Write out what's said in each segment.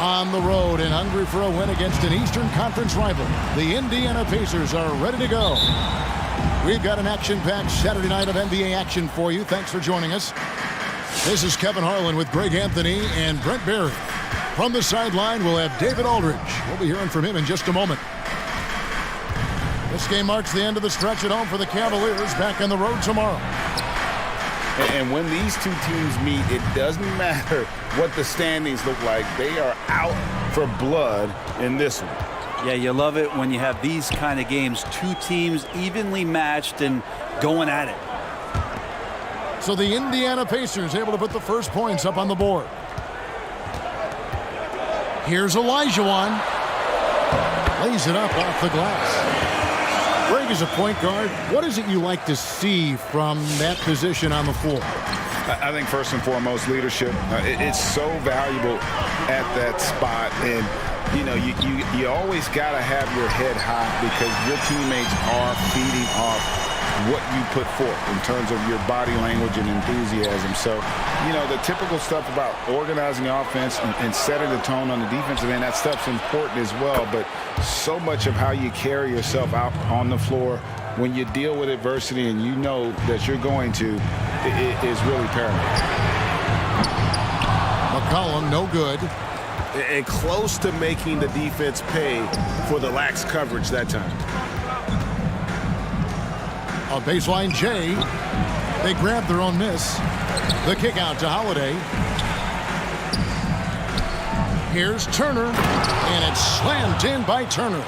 On the road and hungry for a win against an Eastern Conference rival, the Indiana Pacers are ready to go. We've got an action-packed Saturday night of NBA action for you. Thanks for joining us. This is Kevin Harlan with Greg Anthony and Brent Barry. From the sideline, we'll have David Aldridge. We'll be hearing from him in just a moment. This game marks the end of the stretch at home for the Cavaliers, back on the road tomorrow. And when these two teams meet, it doesn't matter what the standings look like. They are out for blood in this one. Yeah, you love it when you have these kind of games. Two teams evenly matched and going at it. So the Indiana Pacers able to put the first points up on the board. Here's Olajuwon. Lays it up off the glass. Greg, as a point guard, what is it you like to see from that position on the floor? I think first and foremost, leadership. It's so valuable at that spot. And, you know, you always got to have your head high because your teammates are feeding off what you put forth in terms of your body language and enthusiasm. So, you know, the typical stuff about organizing the offense and setting the tone on the defensive end, that stuff's important as well. But so much of how you carry yourself out on the floor when you deal with adversity and you know that you're going to, it is really paramount. McCollum, no good. And close to making the defense pay for the lax coverage that time. A baseline J. They grab their own miss. The kick out to Holiday. Here's Turner, and it's slammed in by Turner.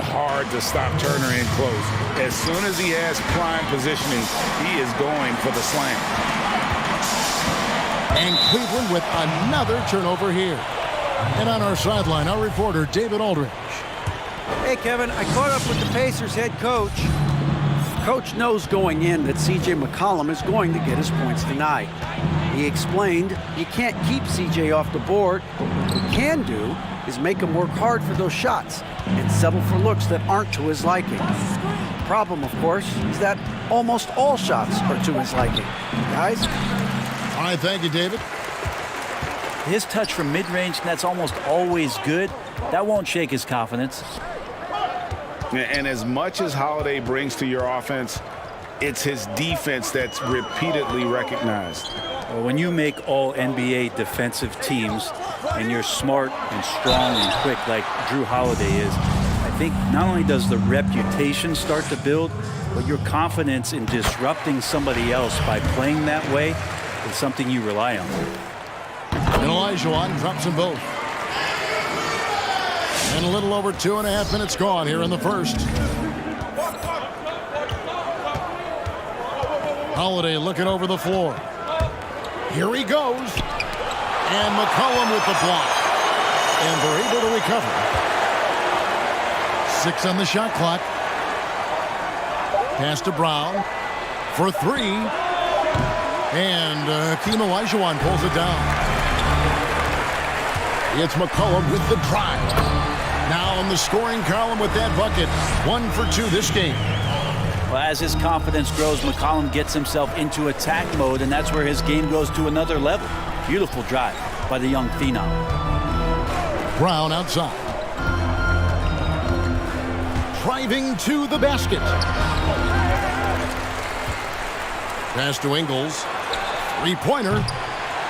Hard to stop Turner in close. As soon as he has prime positioning, he is going for the slam. And Cleveland with another turnover here. And on our sideline, our reporter, David Aldridge. Hey, Kevin, I caught up with the Pacers head coach. Coach knows going in that C.J. McCollum is going to get his points tonight. He explained you can't keep C.J. off the board, but what you can do is make him work hard for those shots and settle for looks that aren't to his liking. The problem, of course, is that almost all shots are to his liking. Guys? All right, thank you, David. His touch from mid-range, that's almost always good. That won't shake his confidence. And as much as Holiday brings to your offense, it's his defense that's repeatedly recognized. Well, when you make all NBA defensive teams and you're smart and strong and quick like Drew Holiday is, I think not only does the reputation start to build, but your confidence in disrupting somebody else by playing that way is something you rely on. And Olajuwon drops them both. And a little over 2.5 minutes gone here in the first. Holiday looking over the floor. Here he goes. And McCollum with the block. And they're able to recover. 6 on the shot clock. Pass to Brown for 3. And Hakeem Olajuwon pulls it down. It's McCollum with the drive. Now in the scoring column with that bucket. 1 for 2 this game. Well, as his confidence grows, McCollum gets himself into attack mode, and that's where his game goes to another level. Beautiful drive by the young phenom. Brown outside. Driving to the basket. Pass to Ingles. 3-pointer.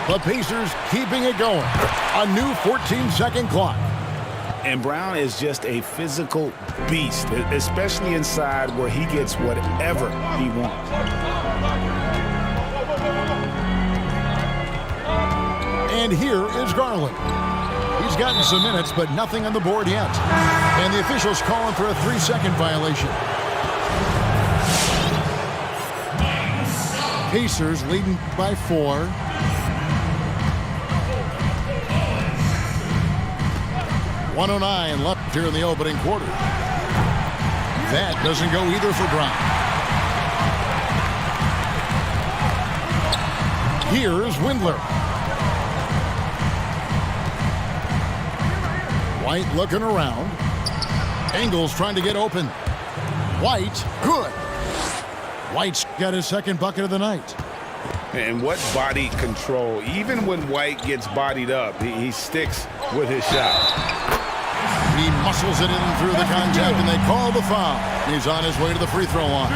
The Pacers keeping it going. A new 14-second clock. And Brown is just a physical beast, especially inside where he gets whatever he wants. And here is Garland. He's gotten some minutes, but nothing on the board yet. And the officials calling for a 3-second violation. Pacers leading by 4. .109 left here in the opening quarter. That doesn't go either for Brown. Here's Windler. White looking around. Ingles trying to get open. White, good. White's got his second bucket of the night. And what body control. Even when White gets bodied up, he sticks with his shot. He muscles it in through the contact, and they call the foul. He's on his way to the free throw line.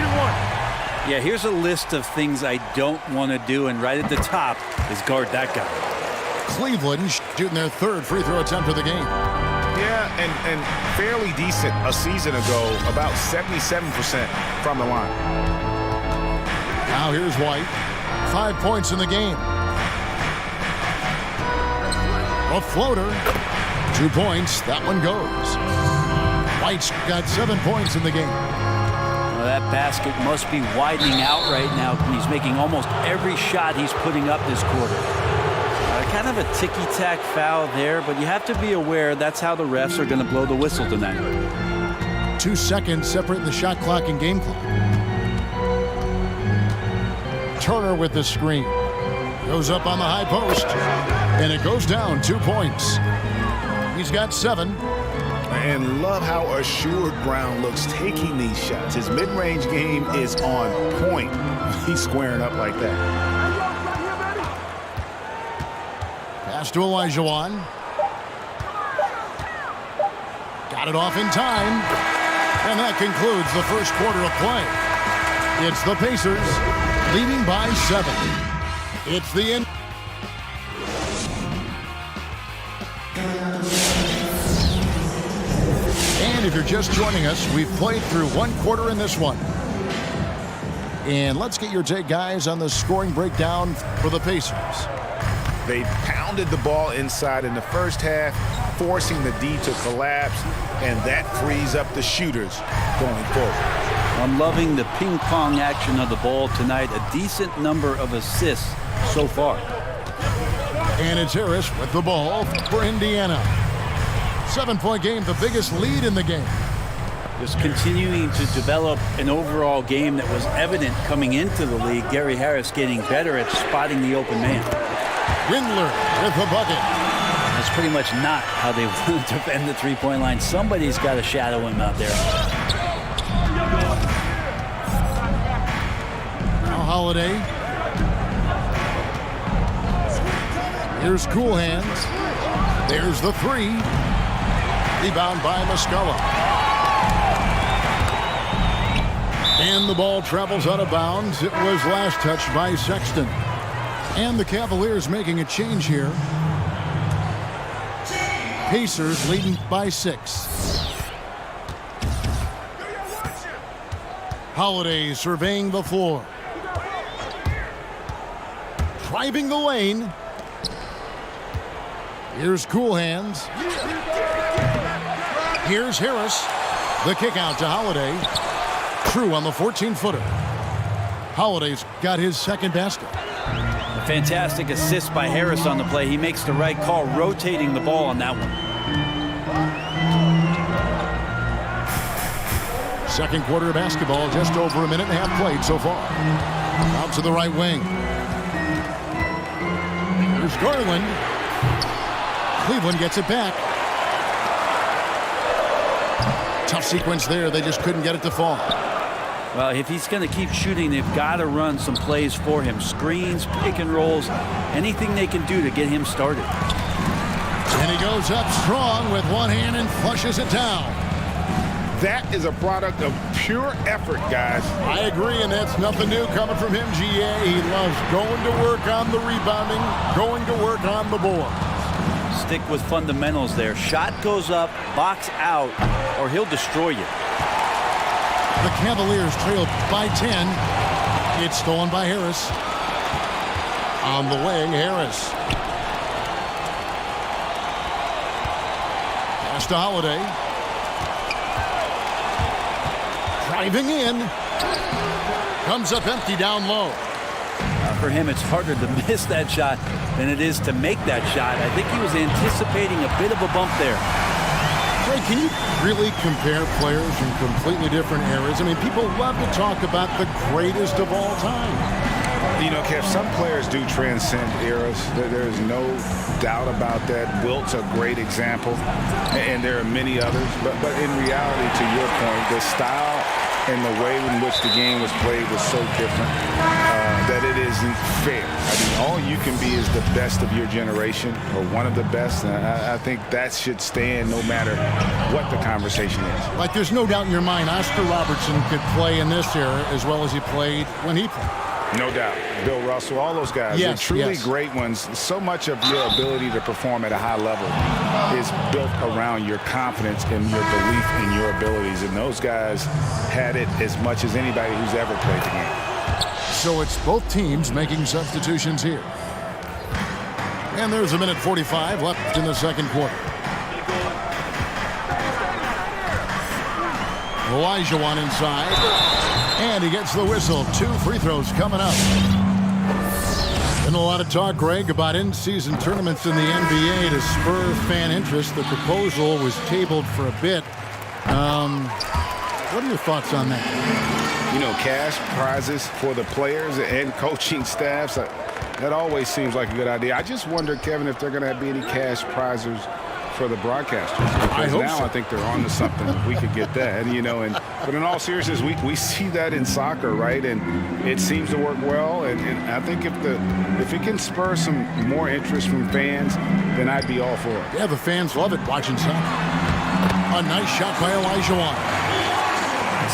Yeah, here's a list of things I don't want to do, and right at the top is guard that guy. Cleveland shooting their third free throw attempt of the game. Yeah, and fairly decent a season ago, about 77% from the line. Now here's White. 5 points in the game. A floater. 2 points. That one goes. White's got 7 points in the game. Well, that basket must be widening out right now. He's making almost every shot he's putting up this quarter. Kind of a ticky-tack foul there, but you have to be aware that's how the refs are going to blow the whistle tonight. 2 seconds separating the shot clock and game clock. Turner with the screen. Goes up on the high post, and it goes down. 2 points. He's got 7. And love how assured Brown looks taking these shots. His mid-range game is on point. He's squaring up like that. Pass to Olajuwon. Got it off in time. And that concludes the first quarter of play. It's the Pacers leading by 7. It's the end. And if you're just joining us, we've played through 1 quarter in this one. And let's get your take, guys, on the scoring breakdown for the Pacers. They pounded the ball inside in the first half, forcing the D to collapse, and that frees up the shooters going forward. I'm loving the ping pong action of the ball tonight. A decent number of assists so far. And it's Harris with the ball for Indiana. 7-point game, the biggest lead in the game. Just continuing to develop an overall game that was evident coming into the league. Gary Harris getting better at spotting the open man. Windler with the bucket. That's pretty much not how they want to defend the three-point line. Somebody's got to shadow him out there. Now Holiday. Here's Cool Hands. There's the 3. Rebound by Muscala. And the ball travels out of bounds. It was last touched by Sexton. And the Cavaliers making a change here. Pacers leading by 6. Holiday surveying the floor. Driving the lane. Here's Cool Hands. Here's Harris. The kick out to Holiday. True on the 14-footer. Holiday's got his second basket. A fantastic assist by Harris on the play. He makes the right call, rotating the ball on that one. Second quarter of basketball, just over a minute and a half played so far. Out to the right wing. Here's Garland. Cleveland gets it back. Tough sequence there. They just couldn't get it to fall. Well, if he's going to keep shooting, they've got to run some plays for him. Screens, pick and rolls, anything they can do to get him started. And he goes up strong with one hand and flushes it down. That is a product of pure effort, guys. I agree, and that's nothing new coming from him, GA. He loves going to work on the rebounding, going to work on the board. Stick with fundamentals there. Shot goes up, box out, or he'll destroy you. The Cavaliers trail by 10. It's stolen by Harris. On the wing, Harris. Pass to Holiday. Driving in. Comes up empty down low. For him, it's harder to miss that shot than it is to make that shot. I think he was anticipating a bit of a bump there. Ray, can you really compare players in completely different eras? I mean, people love to talk about the greatest of all time. You know, Kev, some players do transcend eras. There's no doubt about that. Wilt's a great example, and there are many others. But in reality, to your point, the style and the way in which the game was played was so different. that it isn't fair. I mean, all you can be is the best of your generation or one of the best. And I think that should stand no matter what the conversation is. Like, there's no doubt in your mind Oscar Robertson could play in this era as well as he played when he played. No doubt. Bill Russell, all those guys, yes, they're truly yes. great ones. So much of your ability to perform at a high level is built around your confidence and your belief in your abilities. And those guys had it as much as anybody who's ever played the game. So it's both teams making substitutions here. And there's a minute 45 left in the second quarter. Olajuwon inside. And he gets the whistle. 2 free throws coming up. Been a lot of talk, Greg, about in-season tournaments in the NBA to spur fan interest. The proposal was tabled for a bit. What are your thoughts on that? You know, cash prizes for the players and coaching staffs, that always seems like a good idea. I just wonder, Kevin, if they're going to be any cash prizes for the broadcasters. I hope now so. I think they're on to something. We could get that, you know. But in all seriousness, we see that in soccer, right? And it seems to work well. And I think if it can spur some more interest from fans, then I'd be all for it. Yeah, the fans love it watching soccer. A nice shot by Olajuwon.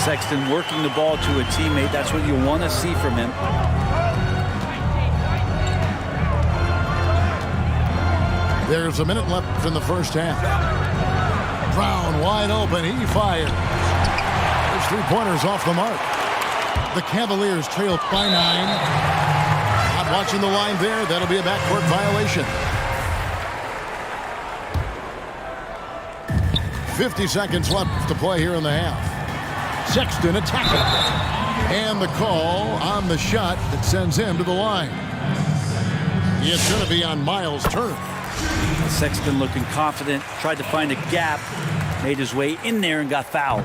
Sexton working the ball to a teammate. That's what you want to see from him. There's a minute left in the first half. Brown wide open. He fired. There's 3-pointers off the mark. The Cavaliers trail by 9. Not watching the line there. That'll be a backcourt violation. 50 seconds left to play here in the half. Sexton attacking. And the call on the shot that sends him to the line. It's going to be on Myles Turner. Sexton looking confident, tried to find a gap, made his way in there and got fouled.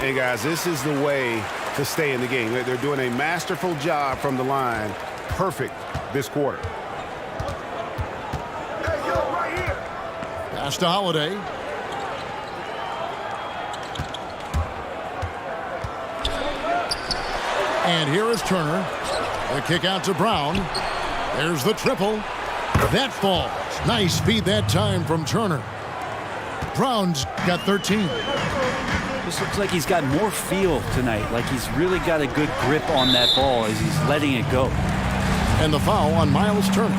Hey, guys, this is the way to stay in the game. They're doing a masterful job from the line. Perfect this quarter. Pass to Holiday. And here is Turner. The kick out to Brown. There's the triple. That falls. Nice speed that time from Turner. Brown's got 13. This looks like he's got more feel tonight, like he's really got a good grip on that ball as he's letting it go. And the foul on Myles Turner.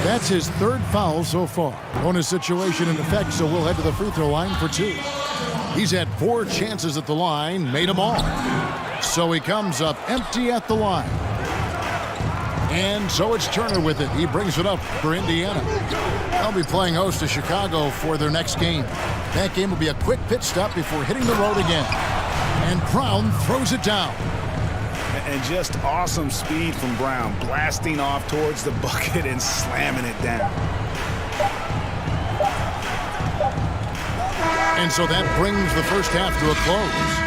That's his 3rd foul so far. Bonus situation in effect, so we'll head to the free throw line for 2. He's had 4 chances at the line, made them all. So he comes up empty at the line. And so it's Turner with it. He brings it up for Indiana. They'll be playing host to Chicago for their next game. That game will be a quick pit stop before hitting the road again. And Brown throws it down. And just awesome speed from Brown, blasting off towards the bucket and slamming it down. And so that brings the first half to a close.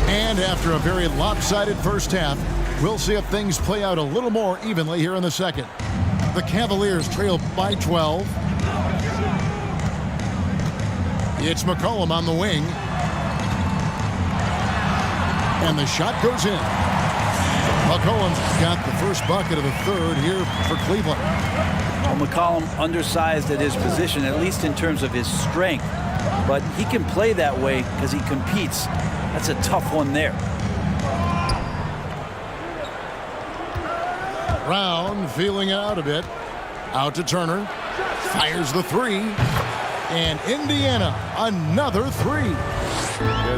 And after a very lopsided first half, we'll see if things play out a little more evenly here in the second. The Cavaliers trail by 12. It's McCollum on the wing. And the shot goes in. McCollum's got the first bucket of the 3rd here for Cleveland. Well, McCollum undersized at his position, at least in terms of his strength. But he can play that way because he competes. That's a tough one there. Brown feeling it out a bit. Out to Turner. Fires the 3. And Indiana, another 3.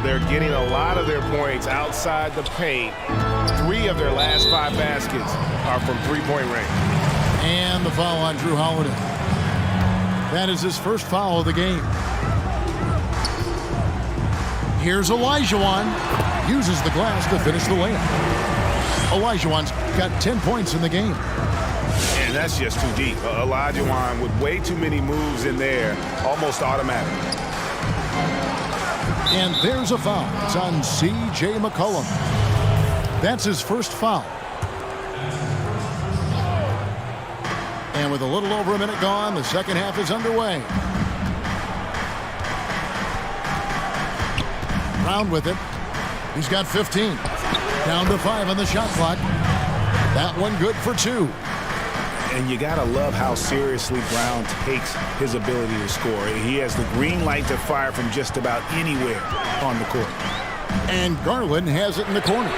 They're getting a lot of their points outside the paint. 3 of their last 5 baskets are from 3-point range. And the foul on Drew Holiday. That is his first foul of the game. Here's Olajuwon. Uses the glass to finish the layup. Olajuwon's got 10 points in the game. And that's just too deep. Olajuwon with way too many moves in there, almost automatic. And there's a foul. It's on C.J. McCollum. That's his first foul. And with a little over a minute gone, the second half is underway. Brown with it. He's got 15. Down to 5 on the shot clock. That one good for 2. And you got to love how seriously Brown takes his ability to score. He has the green light to fire from just about anywhere on the court. And Garland has it in the corner.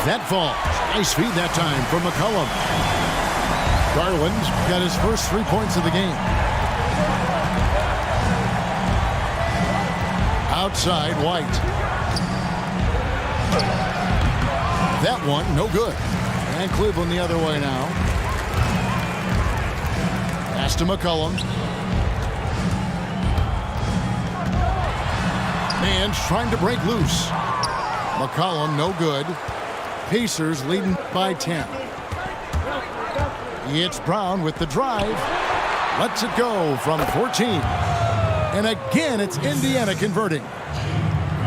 That falls. Nice feed that time from McCollum. Garland's got his first 3 points of the game. Outside, White. That one, no good. And Cleveland the other way now. Pass to McCollum. Man's trying to break loose. McCollum, no good. Pacers leading by 10. It's Brown with the drive. Lets it go from 14. And again, it's Indiana converting.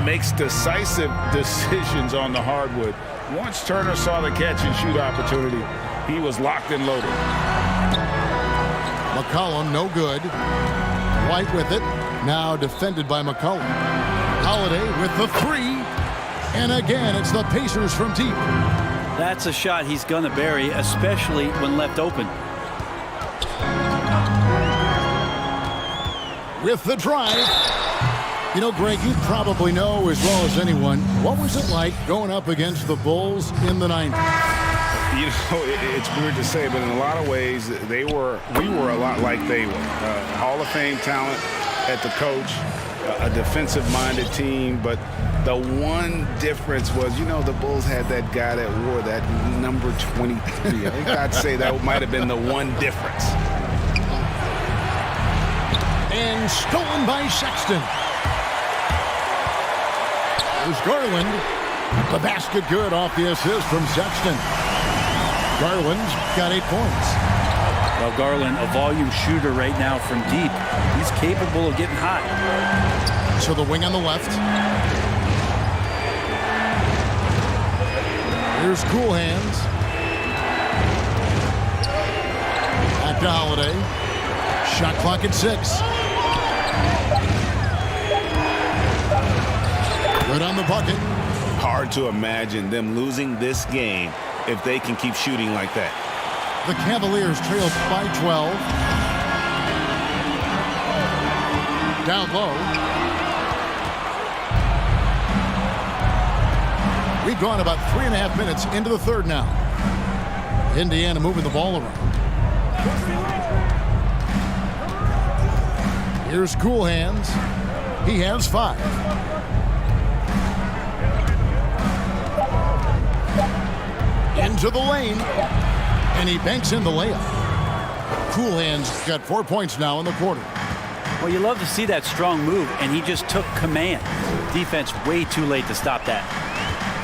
Makes decisive decisions on the hardwood. Once Turner saw the catch and shoot opportunity, he was locked and loaded. McCollum, no good. White with it. Now defended by McCollum. Holiday with the 3. And again, it's the Pacers from deep. That's a shot he's going to bury, especially when left open. With the drive. You know, Greg, you probably know as well as anyone, what was it like going up against the Bulls in the 90s? You know, it's weird to say, but in a lot of ways, we were a lot like they were. Hall of Fame talent at the coach, a defensive-minded team, but the one difference was, you know, the Bulls had that guy that wore that number 23. I think I'd say that might have been the one difference. And stolen by Sexton. There's Garland. The basket good off the assist from Sexton. Garland's got 8 points. Well, Garland, a volume shooter right now from deep. He's capable of getting hot. So the wing on the left. Here's Cool Hands. Back to Holiday. Shot clock at 6. Good on the bucket. Hard to imagine them losing this game if they can keep shooting like that. The Cavaliers trail by 12. Down low. We've gone about 3.5 minutes into the third now. Indiana moving the ball around. Here's Cool Hands. He has 5. Into the lane. And he banks in the layup. Cool Hands got 4 points now in the quarter. Well, you love to see that strong move, and he just took command. Defense way too late to stop that.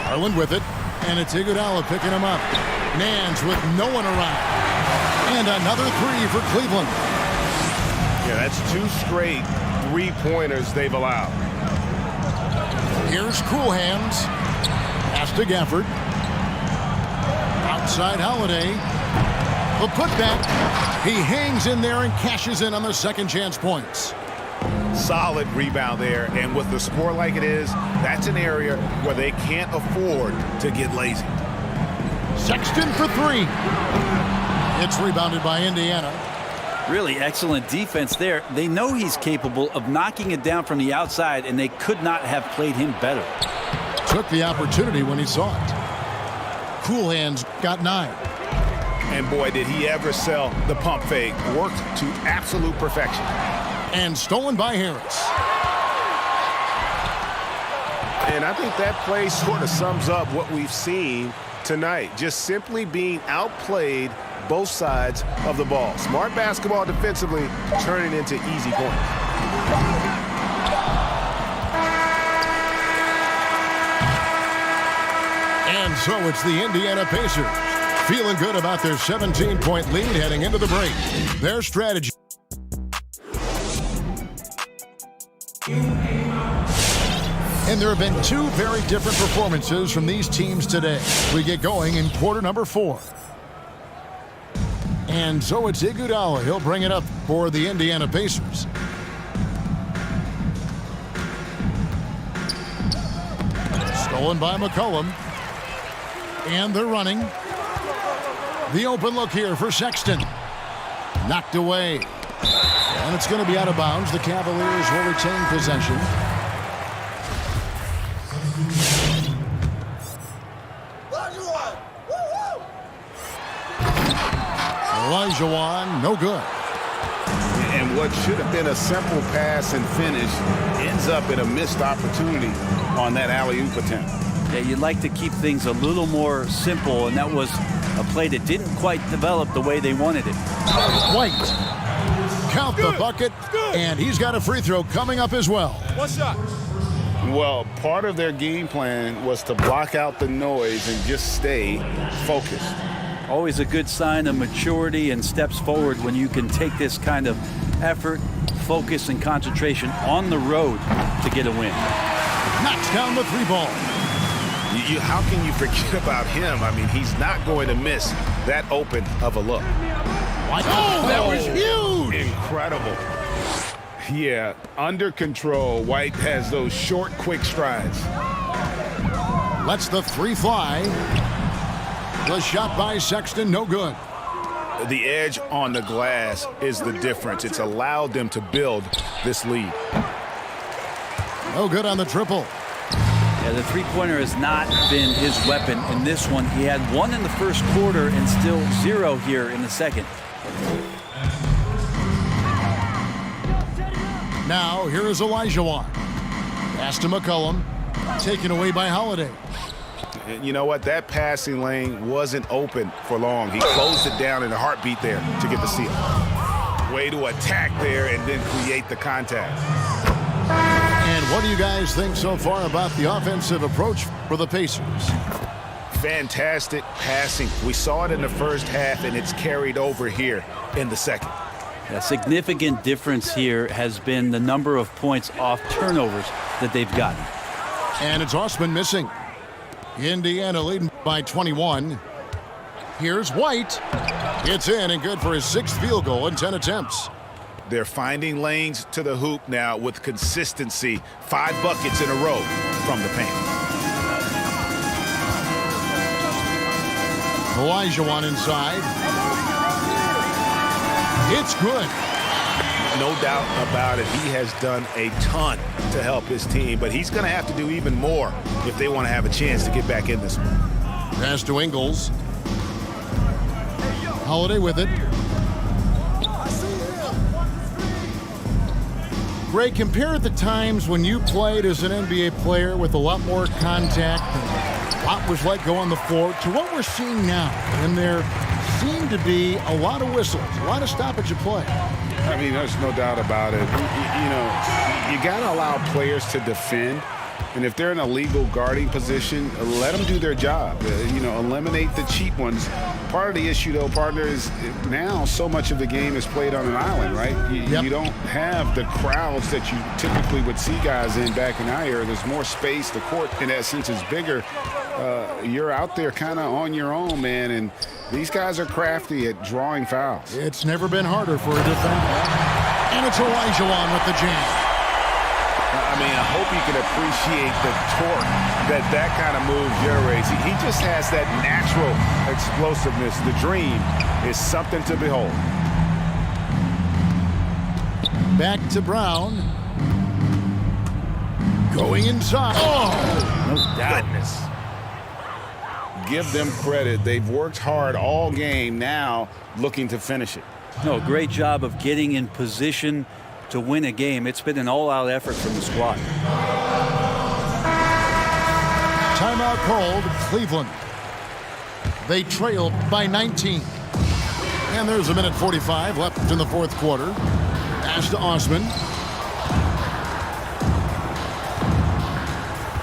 Garland with it, and it's Iguodala picking him up. Nance with no one around. And another 3 for Cleveland. Yeah, that's 2 straight 3-pointers they've allowed. Here's Cool Hands. Pass to Gafford. Outside Holiday. The putback. He hangs in there and cashes in on the second chance points. Solid rebound there, and with the score like it is, that's an area where they can't afford to get lazy. Sexton for 3. It's rebounded by Indiana. Really excellent defense there. They know he's capable of knocking it down from the outside, and they could not have played him better. Took the opportunity when he saw it. Cool Hands got 9. And boy, did he ever sell the pump fake. Worked to absolute perfection. And stolen by Harris. And I think that play sort of sums up what we've seen tonight. Just simply being outplayed both sides of the ball. Smart basketball defensively, turning into easy points. And so it's the Indiana Pacers. Feeling good about their 17-point lead heading into the break. Their strategy. And there have been 2 very different performances from these teams today. We get going in quarter number 4. And so it's Iguodala. He'll bring it up for the Indiana Pacers. Stolen by McCollum. And they're running. The open look here for Sexton. Knocked away. And it's going to be out of bounds. The Cavaliers will retain possession. Olajuwon, no good. And what should have been a simple pass and finish ends up in a missed opportunity on that alley-oop attempt. Yeah, you'd like to keep things a little more simple, and that was a play that didn't quite develop the way they wanted it. White. Count the bucket, and he's got a free throw coming up as well. What's up? Well, part of their game plan was to block out the noise and just stay focused. Always a good sign of maturity and steps forward when you can take this kind of effort, focus, and concentration on the road to get a win. Knocks down the three ball. How can you forget about him? I mean, he's not going to miss that open of a look. Oh, that was huge. Incredible. Yeah, under control. White has those short, quick strides. Lets the three fly. The shot by Sexton, no good. The edge on the glass is the difference. It's allowed them to build this lead. No good on the triple. Yeah, the three-pointer has not been his weapon in this one. He had one in the first quarter and still 0 here in the second. Now, here is Olajuwon. Pass to McCollum. Taken away by Holiday. And you know what? That passing lane wasn't open for long. He closed it down in a heartbeat there to get the steal. Way to attack there and then create the contact. And what do you guys think so far about the offensive approach for the Pacers? Fantastic passing. We saw it in the first half, and it's carried over here in the second. A significant difference here has been the number of points off turnovers that they've gotten. And it's Osman missing. Indiana leading by 21. Here's White. It's in and good for his 6th field goal in 10 attempts. They're finding lanes to the hoop now with consistency. 5 buckets in a row from the paint. Olajuwon inside. It's good. No doubt about it. He has done a ton to help his team, but he's going to have to do even more if they want to have a chance to get back in this one. Pass to Ingles. Holiday with it. Ray, compare the times when you played as an NBA player with a lot more contact and a lot was let go on the floor to what we're seeing now. And there seem to be a lot of whistles, a lot of stoppage of play. I mean, there's no doubt about it. You know, you got to allow players to defend. And if they're in a legal guarding position, let them do their job. You know, eliminate the cheap ones. Part of the issue, though, partner, is now so much of the game is played on an island, right? You don't have the crowds that you typically would see guys in back in our era. There's more space. The court, in that sense, is bigger. You're out there kind of on your own, man. And these guys are crafty at drawing fouls. It's never been harder for a defender. And it's Olajuwon with the jam. I mean, I hope you can appreciate the torque that kind of move generates. He just has that natural explosiveness. The dream is something to behold. Back to Brown. Going inside. Oh! No doubt. Goodness. Give them credit. They've worked hard all game, now looking to finish it. No, great job of getting in position to win a game. It's been an all-out effort from the squad. Timeout called, Cleveland. They trailed by 19. And there's 1:45 left in the fourth quarter. Pass to Osman.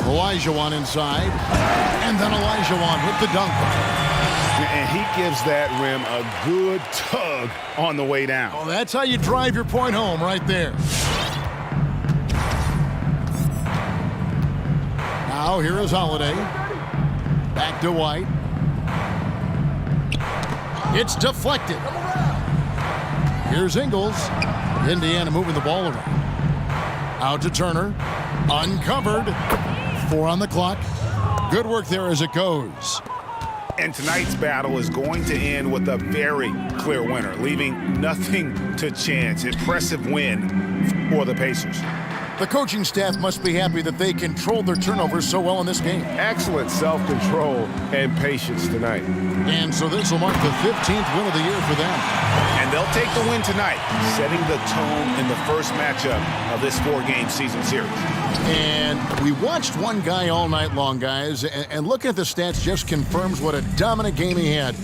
Olajuwon inside. And then Olajuwon with the dunk. And he gives that rim a good tug on the way down. Oh, that's how you drive your point home right there. Now here is Holiday. Back to White. It's deflected. Here's Ingles. Indiana moving the ball around. Out to Turner. Uncovered. 4 on the clock. Good work there as it goes. And tonight's battle is going to end with a very clear winner, leaving nothing to chance. Impressive win for the Pacers. The coaching staff must be happy that they controlled their turnovers so well in this game. Excellent self-control and patience tonight. And so this will mark the 15th win of the year for them. And they'll take the win tonight, setting the tone in the first matchup of this 4-game season series. And we watched one guy all night long, guys, and looking at the stats just confirms what a dominant game he had.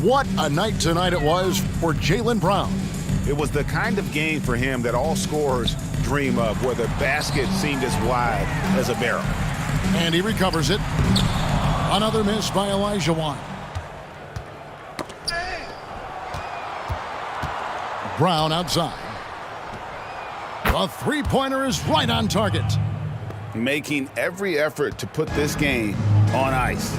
What a night tonight it was for Jaylen Brown. It was the kind of game for him that all scorers dream of, where the basket seemed as wide as a barrel. And he recovers it. Another miss by Olajuwon. Brown outside. The three-pointer is right on target. Making every effort to put this game on ice.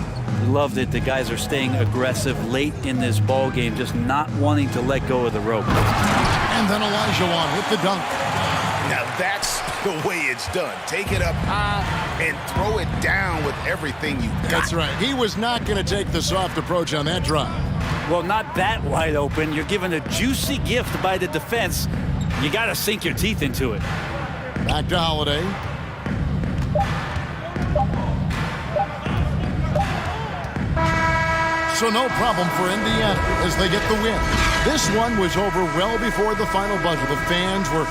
Loved it. The guys are staying aggressive late in this ball game, just not wanting to let go of the rope. And then Olajuwon with the dunk. Now that's the way it's done. Take it up high and throw it down with everything you got. That's right. He was not going to take the soft approach on that drive. Well, not that wide open. You're given a juicy gift by the defense. You got to sink your teeth into it. Back to Holiday. So no problem for Indiana as they get the win. This one was over well before the final buzzer. The fans were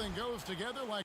Nothing goes together like...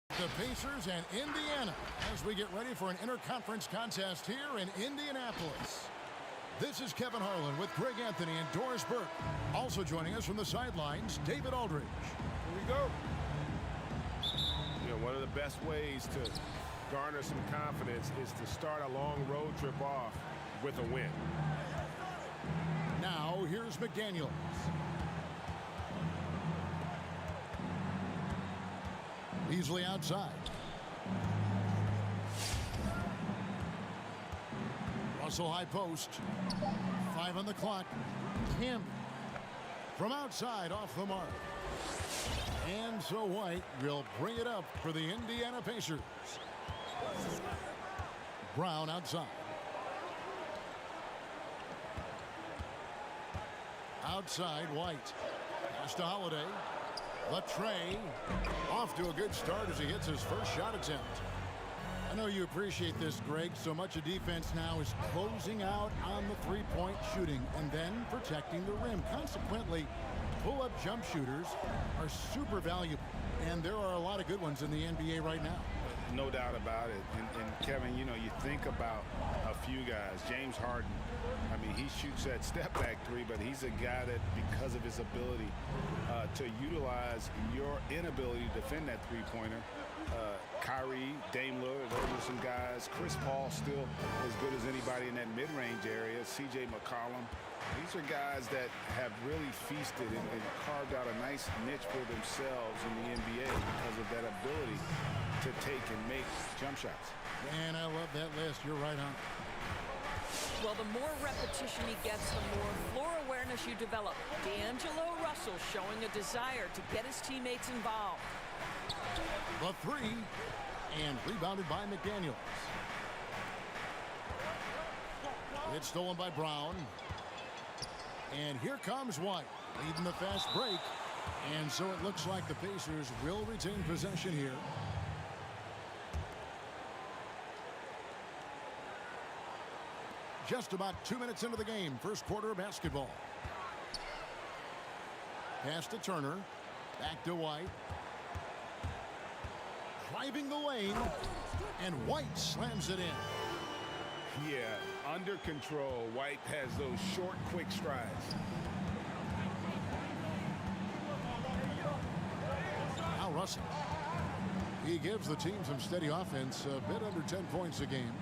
The Pacers and Indiana as we get ready for an interconference contest here in Indianapolis. This is Kevin Harlan with Greg Anthony and Doris Burke. Also joining us from the sidelines, David Aldridge. Here we go. You know, one of the best ways to garner some confidence is to start a long road trip off with a win. Now, here's McDaniels. Beasley outside. Russell high post. 5 on the clock. Camden from outside off the mark. And so White will bring it up for the Indiana Pacers. Brown outside. Outside White. Pass to Holiday. Latrey off to a good start as he hits his first shot attempt. I know you appreciate this, Greg. So much of defense now is closing out on the three-point shooting and then protecting the rim. Consequently, pull-up jump shooters are super valuable, and there are a lot of good ones in the NBA right now. No doubt about it. And Kevin, you know, you think about a few guys. James Harden, I mean, he shoots that step-back three, but he's a guy that, because of his ability to utilize your inability to defend that three-pointer, Kyrie, Dame Lillard, those are some guys. Chris Paul still as good as anybody in that mid-range area. C.J. McCollum. These are guys that have really feasted and carved out a nice niche for themselves in the NBA because of that ability to take and make jump shots. And I love that list. You're right on. Well, the more repetition he gets, the more floor awareness you develop. D'Angelo Russell showing a desire to get his teammates involved. The three, and rebounded by McDaniels. It's stolen by Brown. And here comes White, leading the fast break. And so it looks like the Pacers will retain possession here. Just about 2 minutes into the game, first quarter of basketball. Pass to Turner. Back to White. Driving the lane. And White slams it in. Yeah, under control. White has those short, quick strides. Now Russell. He gives the team some steady offense, a bit under 10 points a game.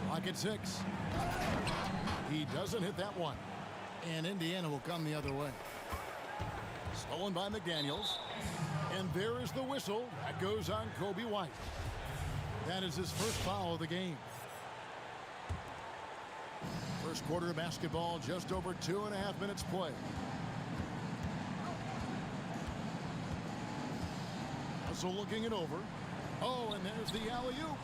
Clock at 6. He doesn't hit that one. And Indiana will come the other way. Stolen by McDaniels. And there is the whistle. That goes on Kobe White. That is his first foul of the game. First quarter of basketball, just over 2.5 minutes play. Russell looking it over. Oh, and there's the alley-oop.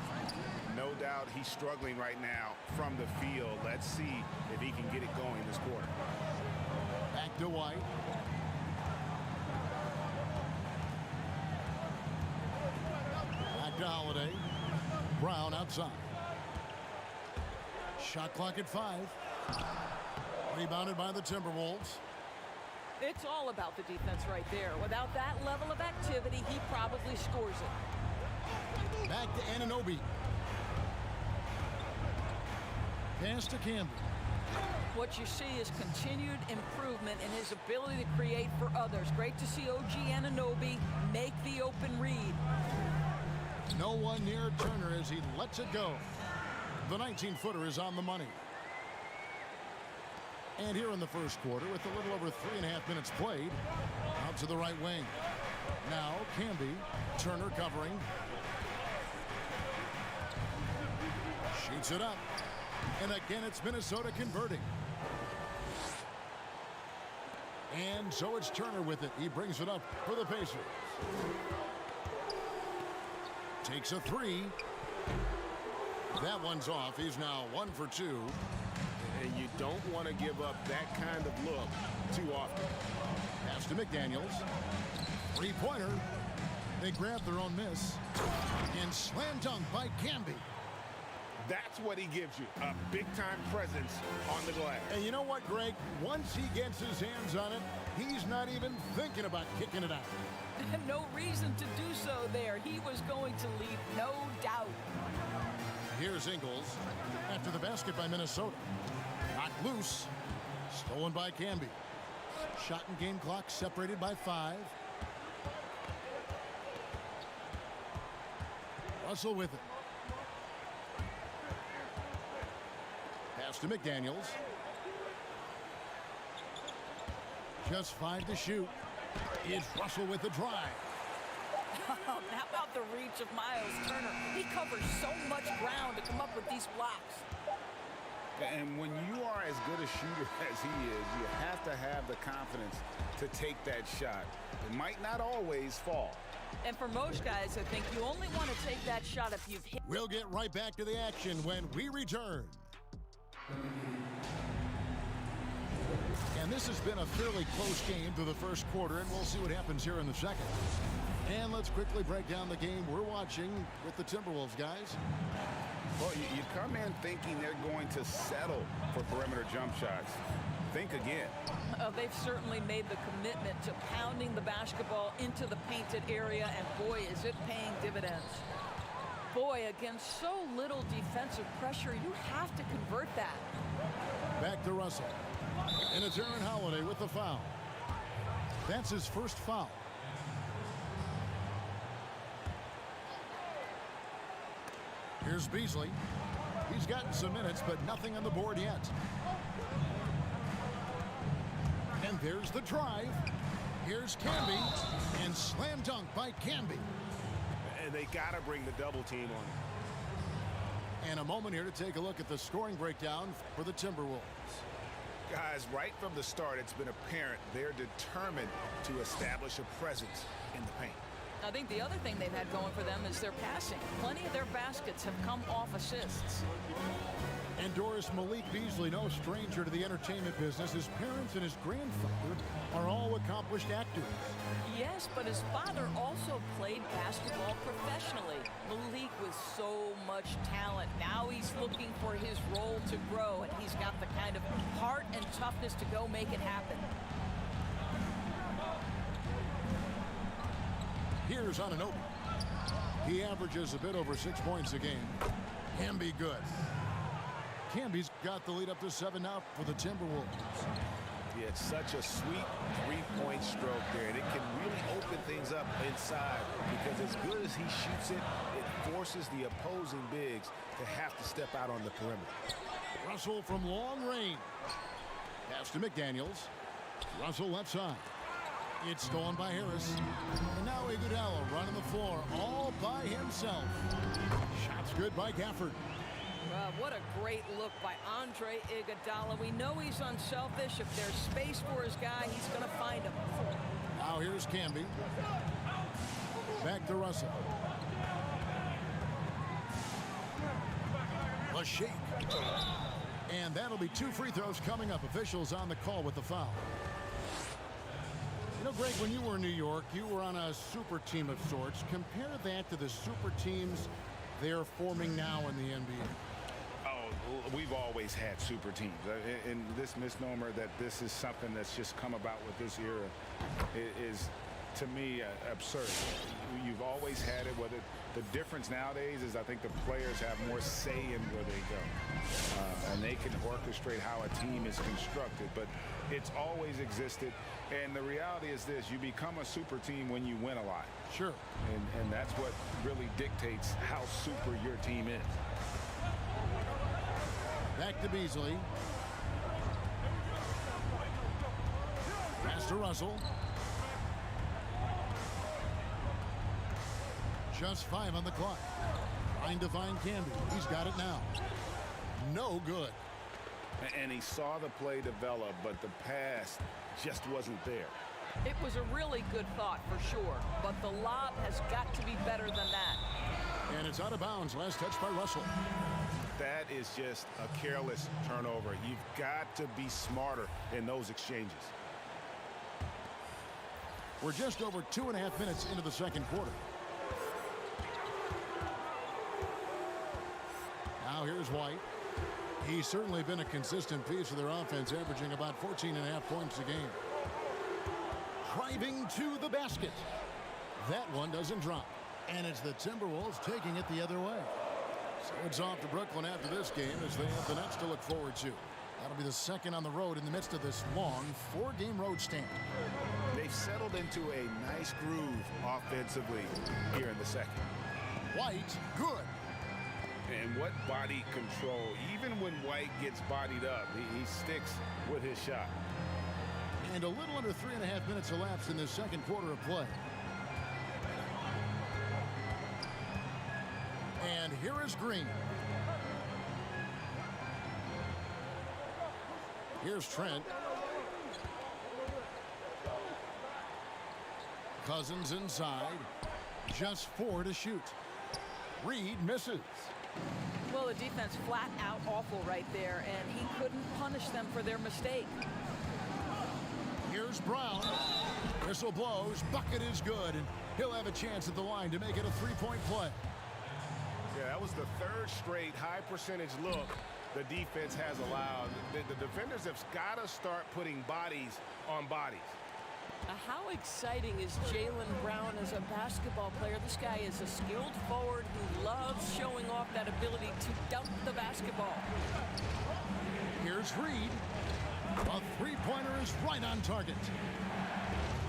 No doubt he's struggling right now from the field. Let's see if he can get it going this quarter. Back to White. Back to Holiday. Brown outside. Shot clock at 5. Rebounded by the Timberwolves. It's all about the defense right there. Without that level of activity, he probably scores it. Back to Anunoby. Pass to Campbell. What you see is continued improvement in his ability to create for others. Great to see OG Anunoby make the open read. No one near Turner as he lets it go. The 19-footer is on the money. And here in the first quarter, with a little over 3.5 minutes played, out to the right wing. Now, Camby, Turner covering. Shoots it up. And again, it's Minnesota converting. And so it's Turner with it. He brings it up for the Pacers. Takes a 3. That one's off. He's now 1 for 2. And you don't want to give up that kind of look too often. Pass to McDaniels. 3-pointer. They grab their own miss. And slam dunk by Camby. That's what he gives you, a big-time presence on the glass. And you know what, Greg? Once he gets his hands on it, he's not even thinking about kicking it out. No reason to do so there. He was going to leave, no doubt. Here's Ingles after the basket by Minnesota. Knocked loose. Stolen by Camby. Shot and game clock separated by 5. Russell with it. Pass to McDaniels. Just 5 to shoot. It's Russell with the drive. How about the reach of Myles Turner? He covers so much ground to come up with these blocks. And when you are as good a shooter as he is, you have to have the confidence to take that shot. It might not always fall. And for most guys, I think you only want to take that shot if you've hit. We'll get right back to the action when we return. And this has been a fairly close game through the first quarter, and we'll see what happens here in the second. And let's quickly break down the game we're watching with the Timberwolves, guys. Well, you come in thinking they're going to settle for perimeter jump shots. Think again. They've certainly made the commitment to pounding the basketball into the painted area, and boy, is it paying dividends. Boy, against so little defensive pressure, you have to convert that. Back to Russell. And it's Aaron Holiday with the foul. That's his first foul. Here's Beasley. He's gotten some minutes, but nothing on the board yet. And there's the drive. Here's Camby. And slam dunk by Camby. And they got to bring the double team on him. And a moment here to take a look at the scoring breakdown for the Timberwolves. Guys, right from the start, it's been apparent they're determined to establish a presence in the paint. I think the other thing they've had going for them is their passing. Plenty of their baskets have come off assists. And Doris Myleague Beasley, no stranger to the entertainment business. His parents and his grandfather are all accomplished actors. Yes, but his father also played basketball professionally. Myleague with so much talent. Now he's looking for his role to grow, and he's got the kind of heart and toughness to go make it happen. Here's Anunoby. He averages a bit over 6 points a game. Can be good. Camby's got the lead up to 7 now for the Timberwolves. He had such a sweet three-point stroke there, and it can really open things up inside because as good as he shoots it, it forces the opposing bigs to have to step out on the perimeter. Russell from long range. Pass to McDaniels. Russell left side. It's stolen by Harris. And now Iguodala running the floor all by himself. Shots good by Gafford. What a great look by Andre Iguodala. We know he's unselfish. If there's space for his guy, he's going to find him. Now here's Camby. Back to Russell. A shake. And that'll be 2 free throws coming up. Officials on the call with the foul. You know, Greg, when you were in New York, you were on a super team of sorts. Compare that to the super teams they're forming now in the NBA. Oh, we've always had super teams. And this misnomer that this is something that's just come about with this era is, to me, absurd. You've always had it. Whether the difference nowadays is I think the players have more say in where they go. And they can orchestrate how a team is constructed. But it's always existed. And the reality is this. You become a super team when you win a lot. Sure. And that's what really dictates how super your team is. Back to Beasley. Pass to Russell. Just 5 on the clock. Trying to find Canby. He's got it now. No good. And he saw the play develop, but the pass just wasn't there. It was a really good thought for sure, but the lob has got to be better than that. And it's out of bounds. Last touch by Russell. That is just a careless turnover. You've got to be smarter in those exchanges. We're just over 2.5 minutes into the second quarter. Now here's White. He's certainly been a consistent piece of their offense, averaging about 14.5 points a game. Driving to the basket. That one doesn't drop. And it's the Timberwolves taking it the other way. So it's off to Brooklyn after this game as they have the Nets to look forward to. That'll be the second on the road in the midst of this long 4-game road stand. They've settled into a nice groove offensively here in the second. White, good. And what body control. Even when White gets bodied up, he sticks with his shot. And a little under 3.5 minutes elapsed in the second quarter of play. And here is Green. Here's Trent. Cousins inside. Just 4 to shoot. Reed misses. Well, the defense flat out awful right there, and he couldn't punish them for their mistake. Here's Brown. Whistle blows. Bucket is good, and he'll have a chance at the line to make it a 3-point play. Yeah, that was the third straight high percentage look the defense has allowed. The defenders have got to start putting bodies on bodies. How exciting is Jaylen Brown as a basketball player? This guy is a skilled forward who loves showing off that ability to dunk the basketball. Here's Reed. A 3-pointer is right on target.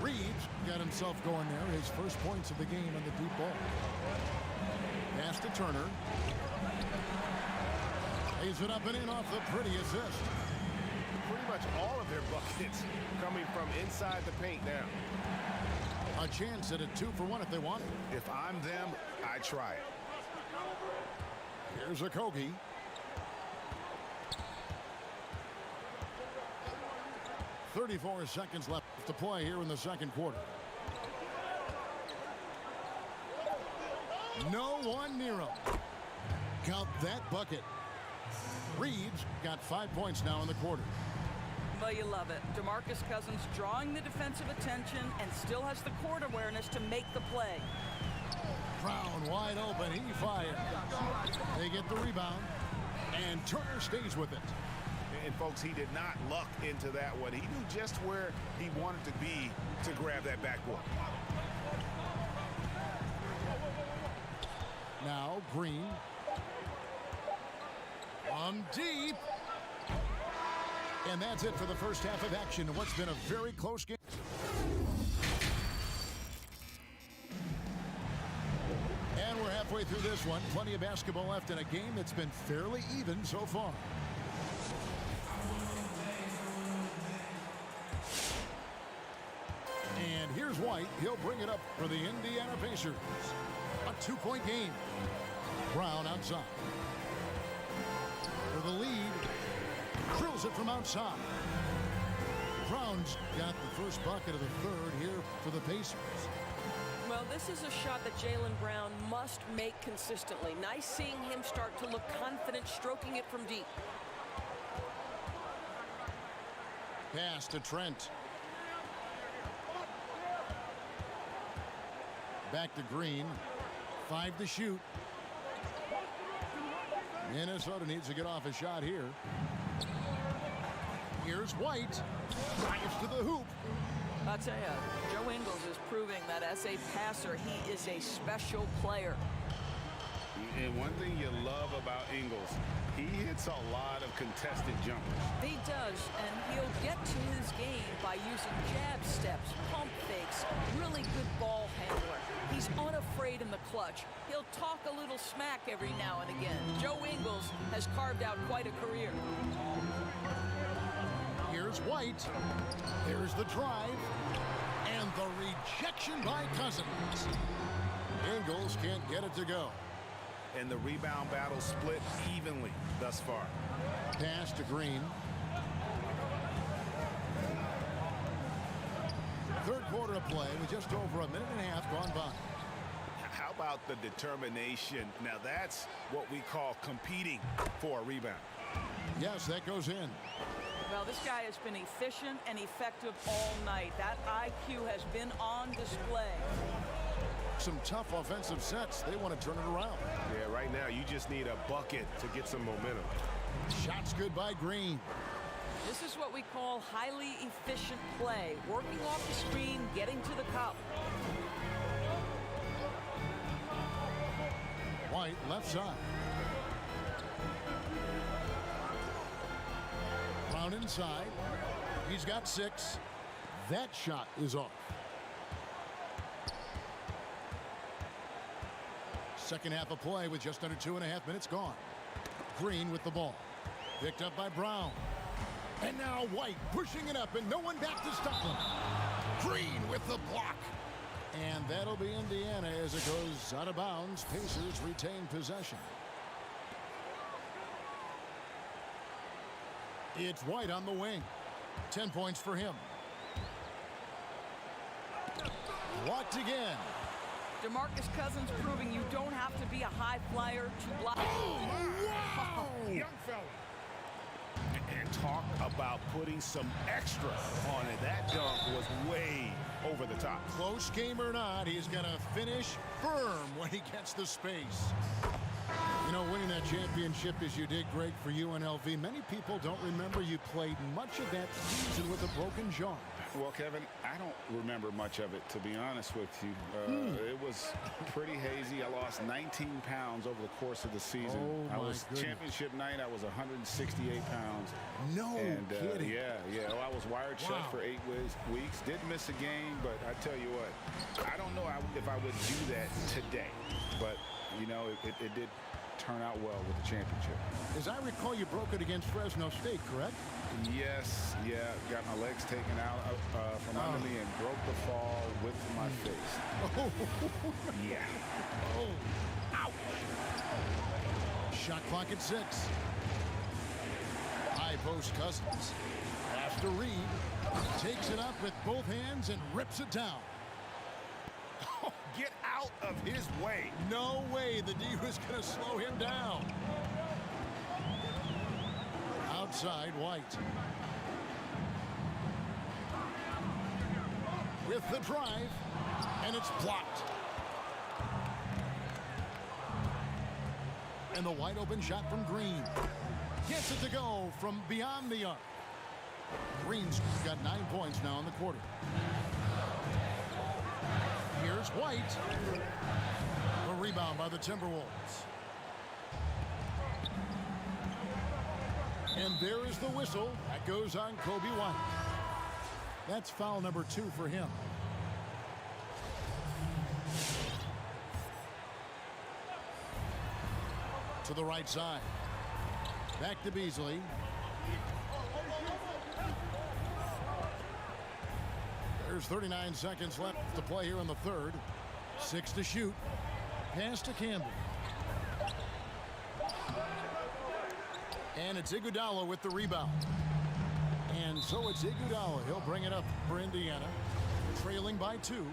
Reed got himself going there. His first points of the game on the deep ball. Pass to Turner. Lays it up and in off the pretty assist. Pretty much all of their buckets coming from inside the paint now. A chance at a 2-for-1 if they want it. If I'm them, I try it. Here's Okogie. .34 seconds left to play here in the second quarter. No one near him. Count that bucket. Reed's got 5 points now in the quarter. Well, you love it. DeMarcus Cousins drawing the defensive attention and still has the court awareness to make the play. Brown wide open. He fires. They get the rebound, and Turner stays with it. And, folks, he did not luck into that one. He knew just where he wanted to be to grab that backboard. Now Green. From deep. And that's it for the first half of action in what's been a very close game. And we're halfway through this one. Plenty of basketball left in a game that's been fairly even so far. And here's White. He'll bring it up for the Indiana Pacers. A 2-point game. Brown outside. For the lead. Drills it from outside. Brown's got the first bucket of the third here for the Pacers. Well, Well, this is a shot that Jaylen Brown must make consistently. Nice seeing him start to look confident, stroking it from deep. Pass to Trent. Back to Green. 5 to shoot. Minnesota needs to get off a shot here. Here's White. Drives to the hoop. I'll tell you, Joe Ingles is proving that as a passer, he is a special player. And one thing you love about Ingles, he hits a lot of contested jumpers. He does, and he'll get to his game by using jab steps, pump fakes, really good ball handler. He's unafraid in the clutch. He'll talk a little smack every now and again. Joe Ingles has carved out quite a career. Here's White. There's the drive. And the rejection by Cousins. Ingles can't get it to go. And the rebound battle split evenly thus far. Pass to Green. Third quarter of play with just over a minute and a half gone by. How about the determination? Now that's what we call competing for a rebound. Yes, that goes in. Well, this guy has been efficient and effective all night. That IQ has been on display. Some tough offensive sets. They want to turn it around. Yeah, right now you just need a bucket to get some momentum. Shots good by Green. This is what we call highly efficient play. Working off the screen, getting to the cup. White left side. Brown inside. He's got 6. That shot is off. Second half of play with just under 2.5 minutes gone. Green with the ball. Picked up by Brown. And now White pushing it up and no one back to stop him. Green with the block. And that'll be Indiana as it goes out of bounds. Pacers retain possession. It's White on the wing. 10 points for him. Blocked again. DeMarcus Cousins proving you don't have to be a high flyer to block. Oh, wow! Young fella. And talk about putting some extra on it. That dunk was way over the top. Close game or not, he's going to finish firm when he gets the space. You know, winning that championship as you did great for UNLV. Many people don't remember you played much of that season with a broken jaw. Well, Kevin, I don't remember much of it, to be honest with you. It was pretty hazy. I lost 19 pounds over the course of the season. Oh, I was goodness. Championship night, I was 168 pounds. No kidding. Yeah. Well, I was wired shut for 8 weeks. Didn't miss a game, but I tell you what, I don't know if I would do that today. But, you know, it did turn out well with the championship. As I recall, you broke it against Fresno State, correct? Yes, got my legs taken out from under me and broke the fall with my face. Yeah. Oh, ouch. Shot clock at 6. High post Cousins. Pass to Reed. Takes it up with both hands and rips it down. Get out of his way. No way the D was going to slow him down. Outside, White. With the drive, and it's blocked. And the wide open shot from Green. Gets it to go from beyond the arc. Green's got 9 points now in the quarter. Here's White. A rebound by the Timberwolves. And there is the whistle. That goes on Kobe White. That's foul number 2 for him. To the right side. Back to Beasley. There's 39 seconds left to play here in the third. 6 to shoot. Pass to Campbell. And it's Iguodala with the rebound. And so it's Iguodala. He'll bring it up for Indiana. Trailing by 2.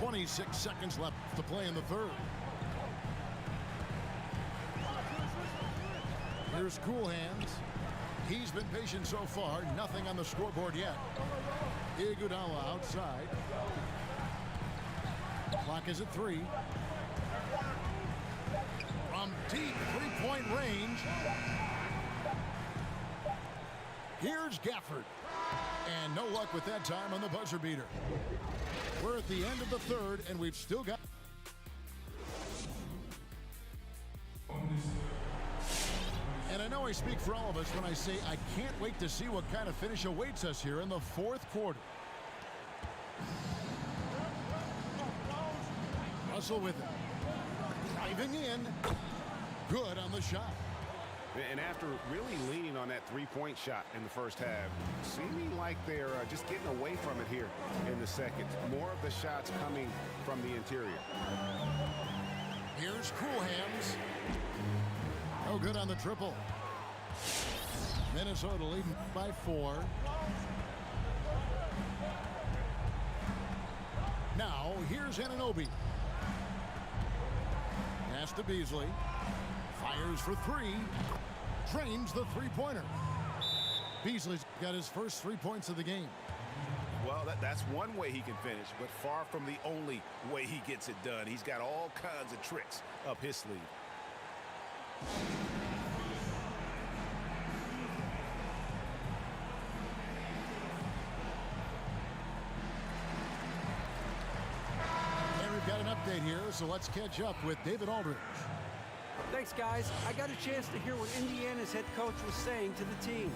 26 seconds left to play in the third. Here's Cool Hands. He's been patient so far. Nothing on the scoreboard yet. Iguodala outside. Clock is at 3. From deep three-point range. Here's Gafford. And no luck with that time on the buzzer beater. We're at the end of the third, and we've still got... And I know I speak for all of us when I say I can't wait to see what kind of finish awaits us here in the fourth quarter. Russell with it. Driving in. Good on the shot. And after really leaning on that three-point shot in the first half, seeming like they're just getting away from it here in the second. More of the shots coming from the interior. Here's Cool Hands. No good on the triple. Minnesota leading by 4. Now, here's Anunoby. Pass to Beasley. Fires for 3. Drains the three-pointer. Beasley's got his first 3 points of the game. Well, that's one way he can finish, but far from the only way he gets it done. He's got all kinds of tricks up his sleeve. Got an update here, so let's catch up with David Aldridge. Thanks, guys. I got a chance to hear what Indiana's head coach was saying to the team.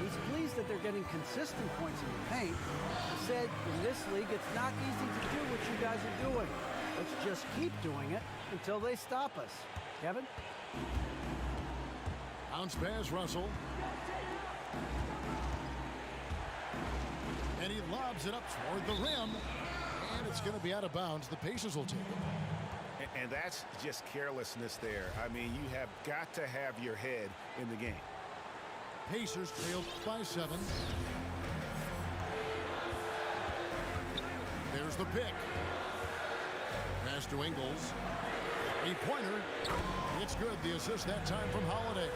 He's pleased that they're getting consistent points in the paint. He said, in this league, it's not easy to do what you guys are doing. Let's just keep doing it until they stop us. Kevin? Bounce pass, Russell. And he lobs it up toward the rim. And it's going to be out of bounds. The Pacers will take it. And that's just carelessness there. I mean, you have got to have your head in the game. Pacers trailed by 7. There's the pick. Pass to Ingles. 3-pointer. It's good. The assist that time from Holiday.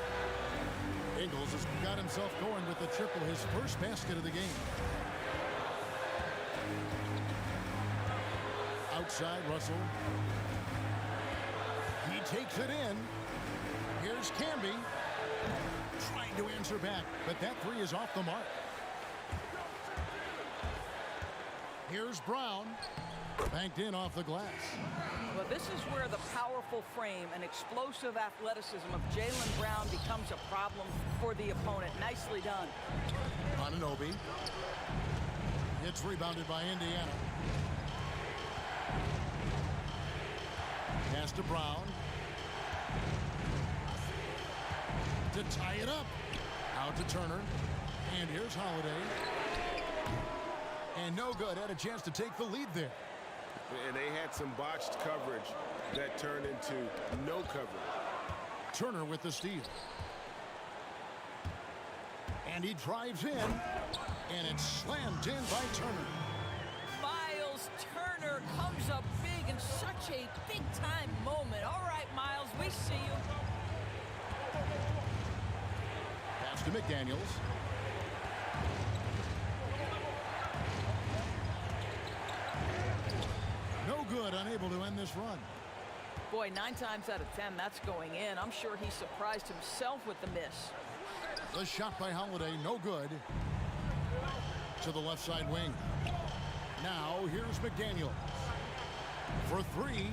Ingles has got himself going with the triple, his first basket of the game. Outside, Russell. He takes it in. Here's Camby. Trying to answer back, but that 3 is off the mark. Here's Brown. Banked in off the glass. Well, this is where the powerful frame and explosive athleticism of Jaylen Brown becomes a problem for the opponent. Nicely done. Anunoby. It's rebounded by Indiana. Pass to Brown. To tie it up. Out to Turner. And here's Holiday. And no good. Had a chance to take the lead there. And they had some botched coverage that turned into no coverage. Turner with the steal. And he drives in. And it's slammed in by Turner. Myles Turner comes up big in such a big-time moment. All right, Myles, we see you. Pass to McDaniels. No good, unable to end this run. Boy, 9 times out of 10, that's going in. I'm sure he surprised himself with the miss. The shot by Holiday, no good. To the left side wing. Now, here's McDaniels. For 3.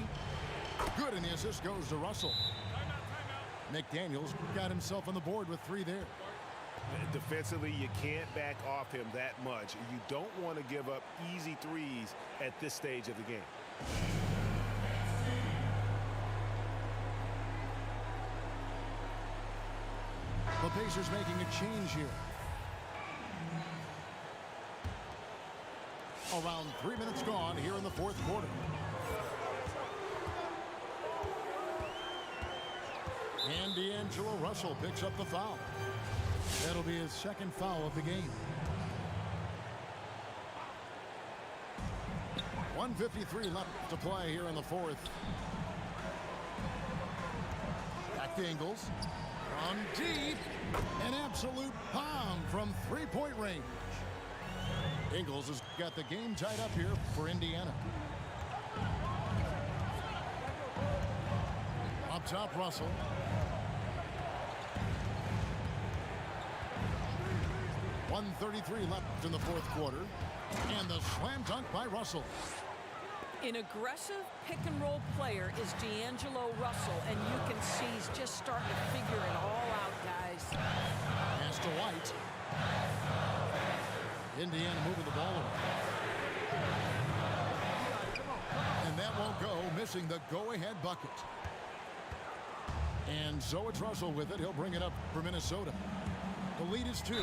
Good, and the assist goes to Russell. McDaniels got himself on the board with 3 there. Defensively, you can't back off him that much. You don't want to give up easy threes at this stage of the game. The Pacers making a change here. Around 3 minutes gone here in the fourth quarter. And D'Angelo Russell picks up the foul. That'll be his second foul of the game. 1:53 left to play here in the fourth. Back to Ingles. From deep. An absolute bomb from three-point range. Ingles has got the game tied up here for Indiana. Up top, Russell. .133 left in the fourth quarter. And the slam dunk by Russell. An aggressive pick-and-roll player is D'Angelo Russell, and you can see he's just starting to figure it all out, guys. Pass to White. Indiana moving the ball around. And that won't go, missing the go-ahead bucket. And so it's Russell with it. He'll bring it up for Minnesota. The lead is 2.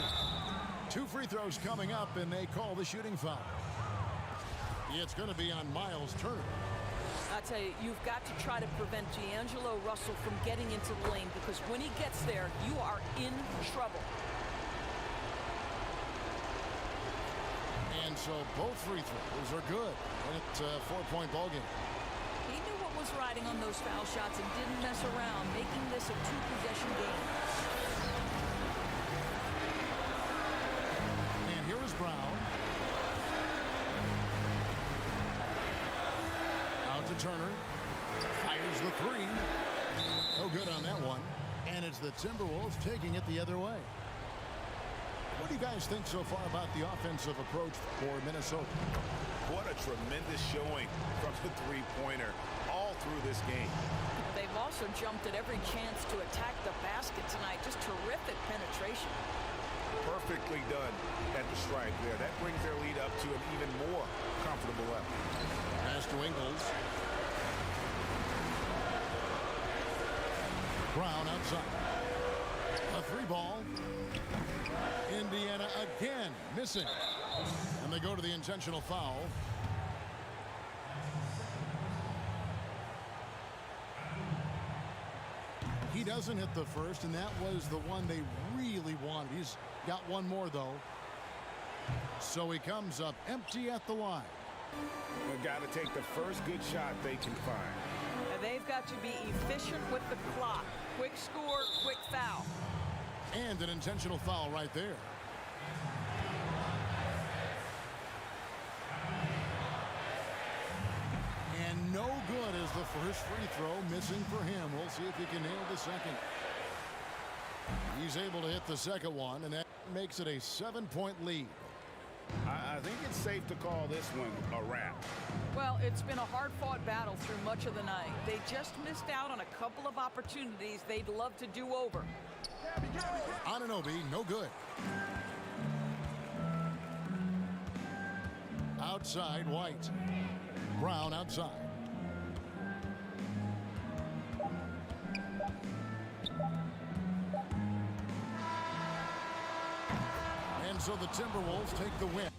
2 free throws coming up, and they call the shooting foul. It's going to be on Miles Turner. I tell you, you've got to try to prevent D'Angelo Russell from getting into the lane, because when he gets there, you are in trouble. And so both free throws are good. And it's a 4-point ball game. He knew what was riding on those foul shots and didn't mess around, making this a 2-possession game. And here is Brown. Out to Turner. Fires the three. No good on that one. And it's the Timberwolves taking it the other way. What do you guys think so far about the offensive approach for Minnesota? What a tremendous showing from the three-pointer all through this game. They've also jumped at every chance to attack the basket tonight. Just terrific penetration. Perfectly done at the stripe there. That brings their lead up to an even more comfortable level. Pass to Ingles. Brown outside. A 3-ball. Indiana again missing. And they go to the intentional foul. He doesn't hit the first, and that was the one they really wanted. He's got one more, though. So he comes up empty at the line. They've got to take the first good shot they can find. And they've got to be efficient with the clock. Quick score, quick foul. And an intentional foul right there. And no good as the first free throw missing for him. We'll see if he can nail the second. He's able to hit the second one, and that makes it a 7-point lead. I think it's safe to call this one a wrap. Well, it's been a hard-fought battle through much of the night. They just missed out on a couple of opportunities they'd love to do over. Anunoby, no good. Outside, White. Brown outside. And so the Timberwolves take the win.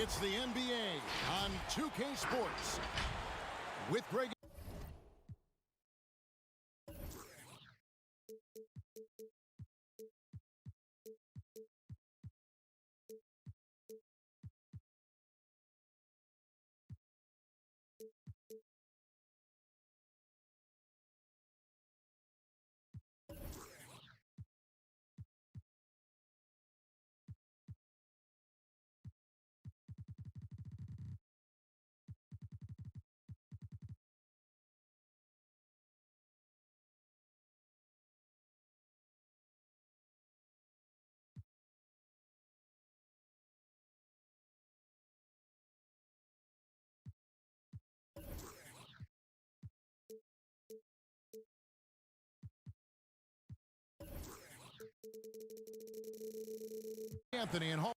It's the NBA on 2K Sports with Greg. Anthony and Hall.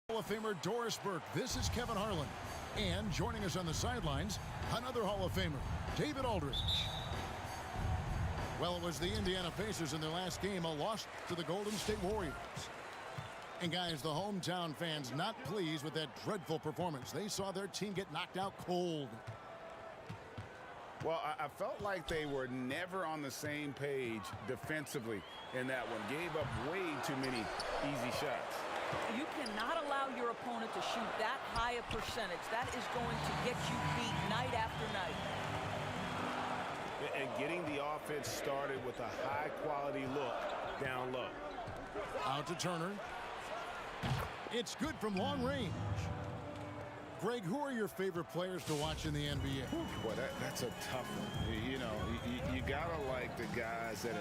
Hall of Famer Doris Burke. This is Kevin Harlan. And joining us on the sidelines, another Hall of Famer, David Aldridge. Well, it was the Indiana Pacers in their last game, a loss to the Golden State Warriors. And guys, the hometown fans not pleased with that dreadful performance. They saw their team get knocked out cold. Well, I felt like they were never on the same page defensively in that one. Gave up way too many easy shots. You cannot allow your opponent to shoot that high a percentage. That is going to get you beat night after night. And getting the offense started with a high-quality look down low. Out to Turner. It's good from long range. Greg, who are your favorite players to watch in the NBA? Boy, that's a tough one. You know, you gotta like the guys that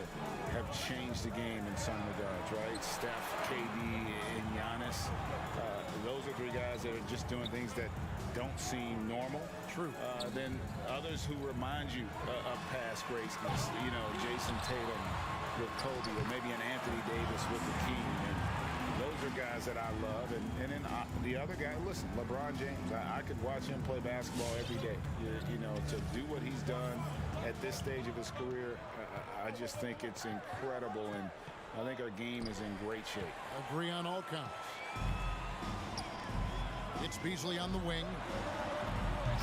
have changed the game in some regards, right? Steph, KD, and Giannis. Those are three guys that are just doing things that don't seem normal. True. Then others who remind you of past greatness. You know, Jason Tatum with Kobe, or maybe an Anthony Davis with the King. And those are guys that I love. And then the other guy, listen, LeBron James. I could watch him play basketball every day. You know, to do what he's done at this stage of his career, I just think it's incredible. And I think our game is in great shape. Agree on all counts. It's Beasley on the wing.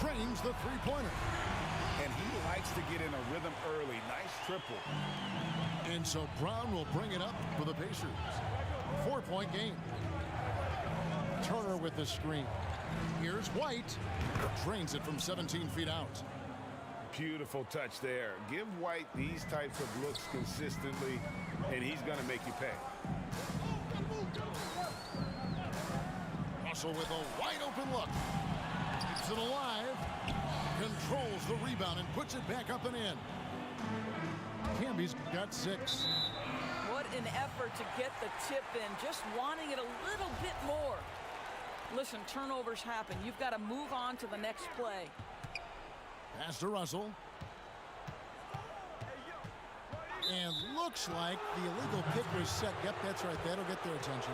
Trains the three-pointer. And he likes to get in a rhythm early. Nice triple. And so Brown will bring it up for the Pacers. 4-point game. Turner with the screen. Here's White. Drains it from 17 feet out. Beautiful touch there. Give White these types of looks consistently, and he's going to make you pay. Russell with a wide-open look. Keeps it alive. Controls the rebound and puts it back up and in. Camby's got 6. What an effort to get the tip in, just wanting it a little bit more. Listen, turnovers happen. You've got to move on to the next play. Pass to Russell. And looks like the illegal pick was set. Yep, that's right. That'll get their attention.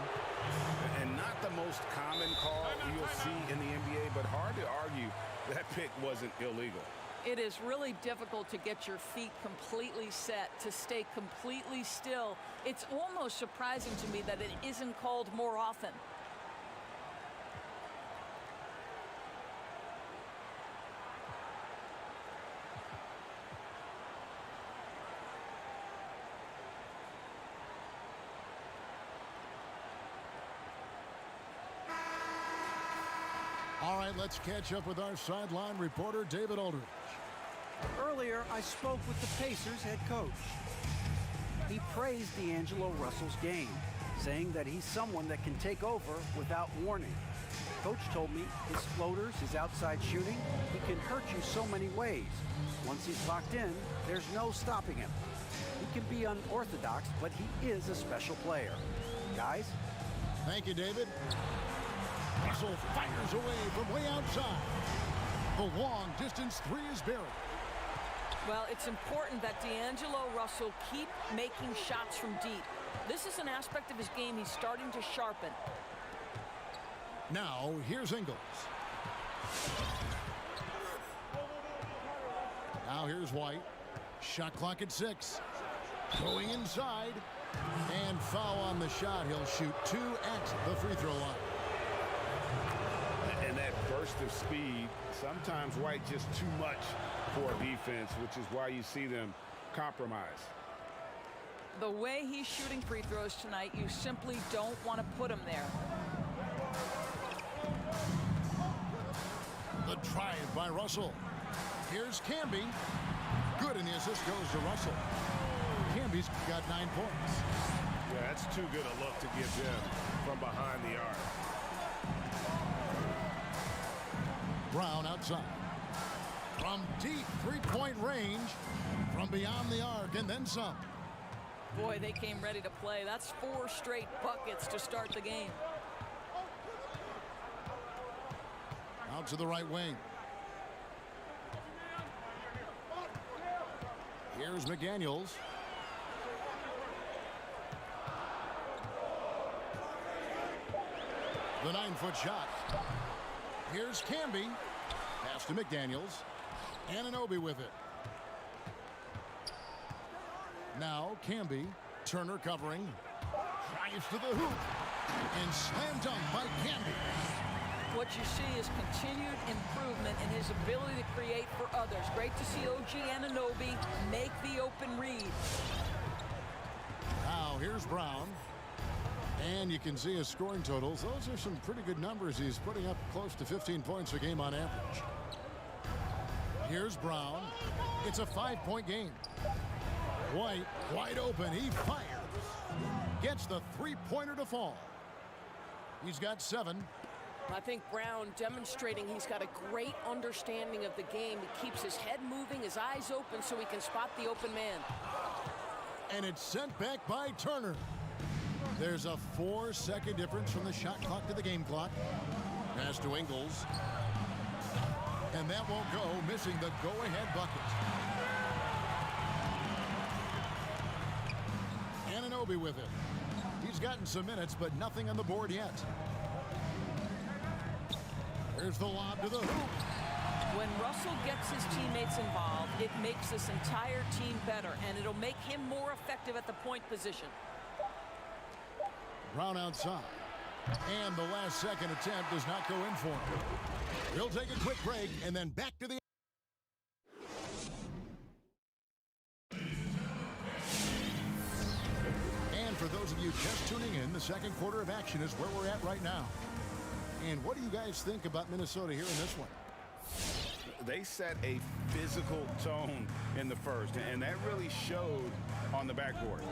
And not the most common call you'll see in the NBA, but hard to argue that pick wasn't illegal. It is really difficult to get your feet completely set, to stay completely still. It's almost surprising to me that it isn't called more often. All right, let's catch up with our sideline reporter, David Aldridge. Earlier, I spoke with the Pacers head coach. He praised D'Angelo Russell's game, saying that he's someone that can take over without warning. Coach told me his floaters, his outside shooting, he can hurt you so many ways. Once he's locked in, there's no stopping him. He can be unorthodox, but he is a special player. Guys? Thank you, David. Russell fires away from way outside. The long distance three is buried. Well, it's important that D'Angelo Russell keep making shots from deep. This is an aspect of his game he's starting to sharpen. Now, here's Ingles. Now here's White. Shot clock at 6. Going inside. And foul on the shot. He'll shoot 2 at the free throw line. And that burst of speed, sometimes White just too much for a defense, which is why you see them compromise. The way he's shooting free throws tonight, you simply don't want to put him there. The drive by Russell. Here's Camby. Good, and the assist goes to Russell. Camby's got 9 points. Yeah, that's too good a look to give him from behind the arc. Brown outside. From deep three-point range. From beyond the arc, and then some. Boy, they came ready to play. That's 4 straight buckets to start the game. Out to the right wing. Here's McDaniels. The 9-foot shot. Here's Camby. Pass to McDaniels. Anunoby with it. Now Camby. Turner covering. Drives to the hoop. And slam dunk by Camby. What you see is continued improvement in his ability to create for others. Great to see OG Anunoby make the open read. Now here's Brown. And you can see his scoring totals. Those are some pretty good numbers. He's putting up close to 15 points a game on average. Here's Brown. It's a 5-point game. White wide open. He fires. Gets the three-pointer to fall. He's got 7. I think Brown demonstrating he's got a great understanding of the game. He keeps his head moving, his eyes open so he can spot the open man. And it's sent back by Turner. There's a 4-second difference from the shot clock to the game clock. Pass to Ingles. And that won't go, missing the go-ahead bucket. Anunoby with it. He's gotten some minutes, but nothing on the board yet. Here's the lob to the hoop. When Russell gets his teammates involved, it makes this entire team better, and it'll make him more effective at the point position. Brown outside. And the last second attempt does not go in for him. We'll take a quick break and then back to the... And for those of you just tuning in, the second quarter of action is where we're at right now. And what do you guys think about Minnesota here in this one? They set a physical tone in the first, and that really showed on the backboard.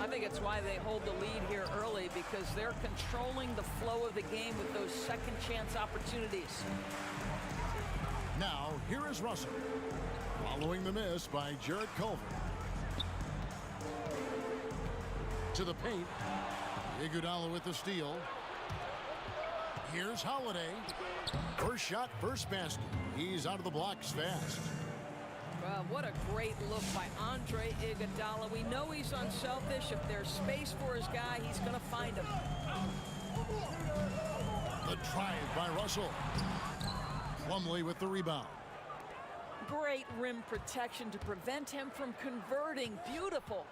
I think it's why they hold the lead here early, because they're controlling the flow of the game with those second chance opportunities. Now, here is Russell, following the miss by Jarrett Culver. To the paint. Iguodala with the steal. Here's Holiday. First shot, first basket. He's out of the blocks fast. Well, what a great look by Andre Iguodala. We know he's unselfish. If there's space for his guy, he's going to find him. The drive by Russell. Plumlee with the rebound. Great rim protection to prevent him from converting. Beautiful.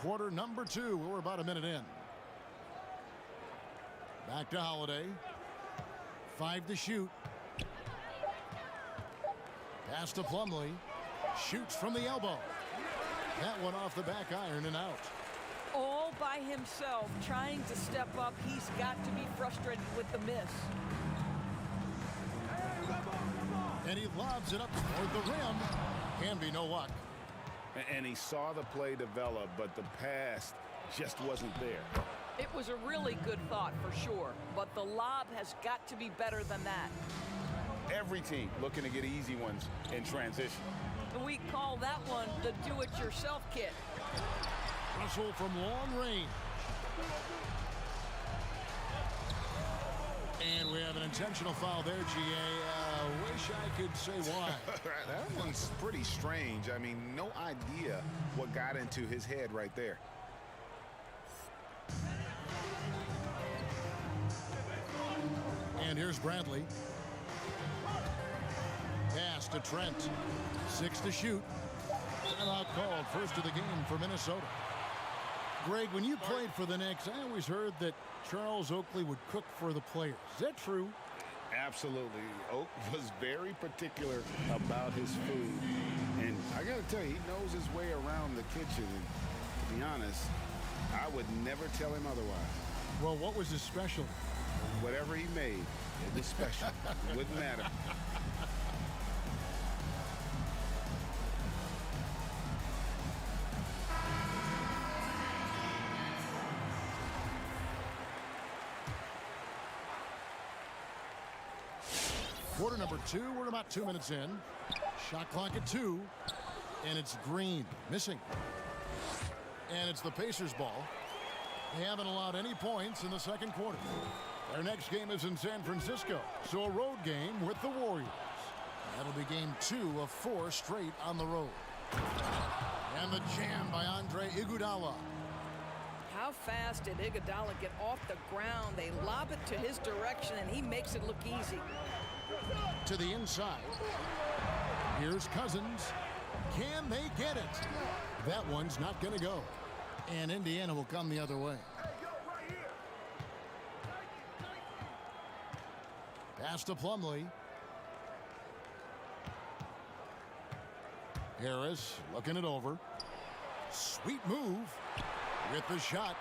Quarter number 2. We're about a minute in. Back to Holiday. 5 to shoot. Pass to Plumlee. Shoots from the elbow. That one off the back iron and out. All by himself, trying to step up. He's got to be frustrated with the miss. And he lobs it up toward the rim. Can be no luck. And he saw the play develop, but the pass just wasn't there. It was a really good thought for sure, but the lob has got to be better than that. Every team looking to get easy ones in transition. We call that one the do-it-yourself kit. Russell from long range. And we have an intentional foul there, GA. Wish I could say why. That one's pretty strange. I mean, no idea what got into his head right there. And here's Bradley. Pass to Trent. 6 to shoot. Timeout called. First of the game for Minnesota. Greg, when you played for the Knicks, I always heard that Charles Oakley would cook for the players. Is that true? Absolutely. Oak was very particular about his food. And I got to tell you, he knows his way around the kitchen. And to be honest, I would never tell him otherwise. Well, what was his special? Whatever he made, it was special. It wouldn't matter. Quarter number 2. We're about 2 minutes in. Shot clock at 2. And it's Green. Missing. And it's the Pacers' ball. They haven't allowed any points in the second quarter. Their next game is in San Francisco, so a road game with the Warriors. That'll be game 2 of 4 straight on the road. And the jam by Andre Iguodala. How fast did Iguodala get off the ground? They lob it to his direction, and he makes it look easy. To the inside. Here's Cousins. Can they get it? That one's not going to go. And Indiana will come the other way. Pass to Plumlee. Harris looking it over. Sweet move with the shot.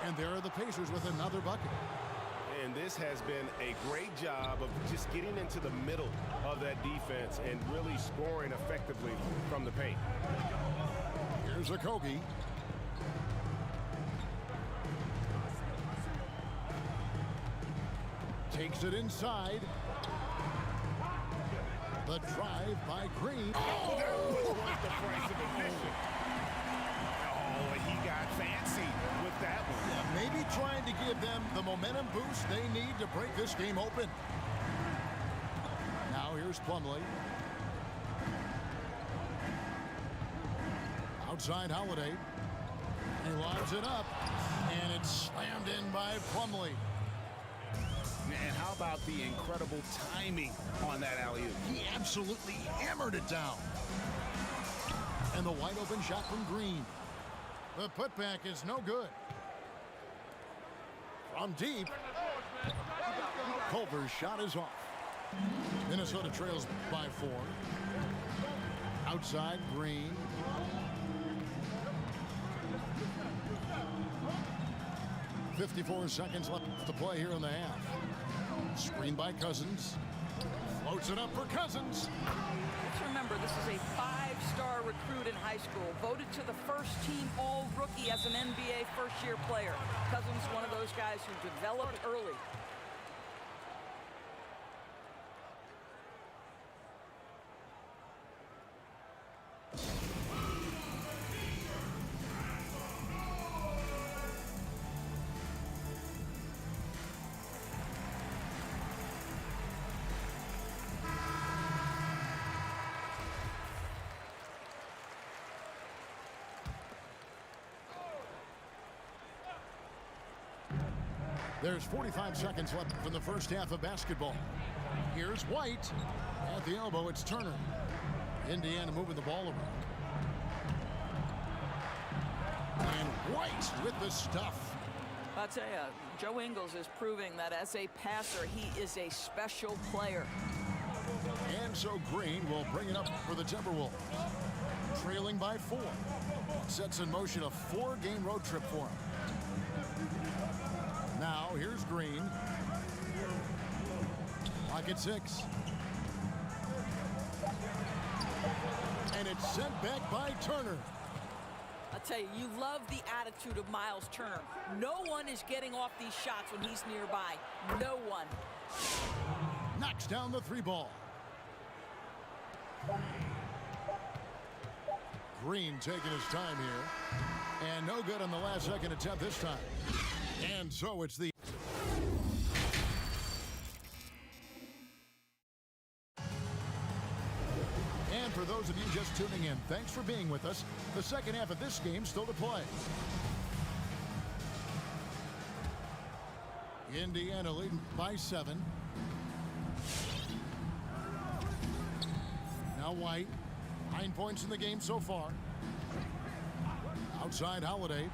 And there are the Pacers with another bucket. And this has been a great job of just getting into the middle of that defense and really scoring effectively from the paint. Here's Okogie. Takes it inside. The drive by Green. Oh, that was worth the price of admission. Oh, he got fancy with that one. Yeah, maybe trying to give them the momentum boost they need to break this game open. Now here's Plumlee. Outside Holiday. He lobs it up, and it's slammed in by Plumlee. And how about the incredible timing on that alley-oop? He absolutely hammered it down. And the wide open shot from Green. The putback is no good. From deep. Culver's shot is off. Minnesota trails by 4. Outside Green. .54 seconds left to play here in the half. Screen by Cousins. Floats it up for Cousins. Let's remember, this is a 5-star recruit in high school, voted to the first-team All-Rookie as an NBA first-year player. Cousins, one of those guys who developed early. There's 45 seconds left in the first half of basketball. Here's White. At the elbow, it's Turner. Indiana moving the ball around. And White with the stuff. I'll tell you, Joe Ingles is proving that as a passer, he is a special player. And so Green will bring it up for the Timberwolves. Trailing by 4. Sets in motion a 4-game road trip for him. Now, here's Green. Pocket 6. And it's sent back by Turner. I tell you, you love the attitude of Myles Turner. No one is getting off these shots when he's nearby. No one. Knocks down the 3 ball. Green taking his time here. And no good on the last second attempt this time. And so it's the... And for those of you just tuning in, thanks for being with us. The second half of this game still to play. Indiana leading by 7. Now White, 9 points in the game so far. Outside Holiday,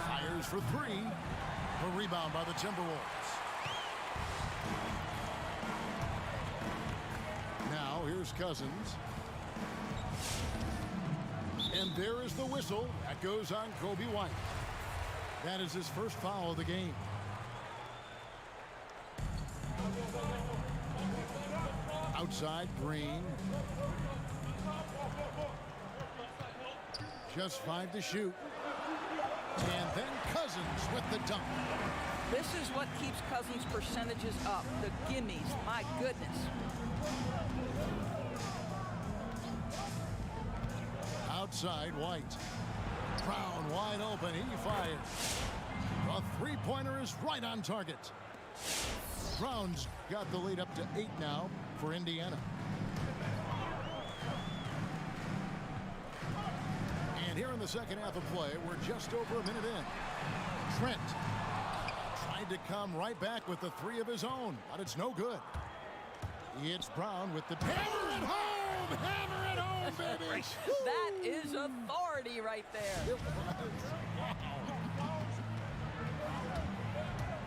fires for 3. A rebound by the Timberwolves. Now here's Cousins. And there is the whistle. That goes on Kobe White. That is his first foul of the game. Outside Green. Just 5 to shoot. And then Cousins with the dunk. This is what keeps Cousins' percentages up. The gimmies. My goodness. Outside White. Brown wide open. He fires. The 3-pointer is right on target. Brown's got the lead up to 8 now for Indiana. And here in the second half of play, we're just over a minute in. Trent tried to come right back with the 3 of his own, but it's no good. It's Brown with the hammer at home! Hammer at home, baby! That is authority right there.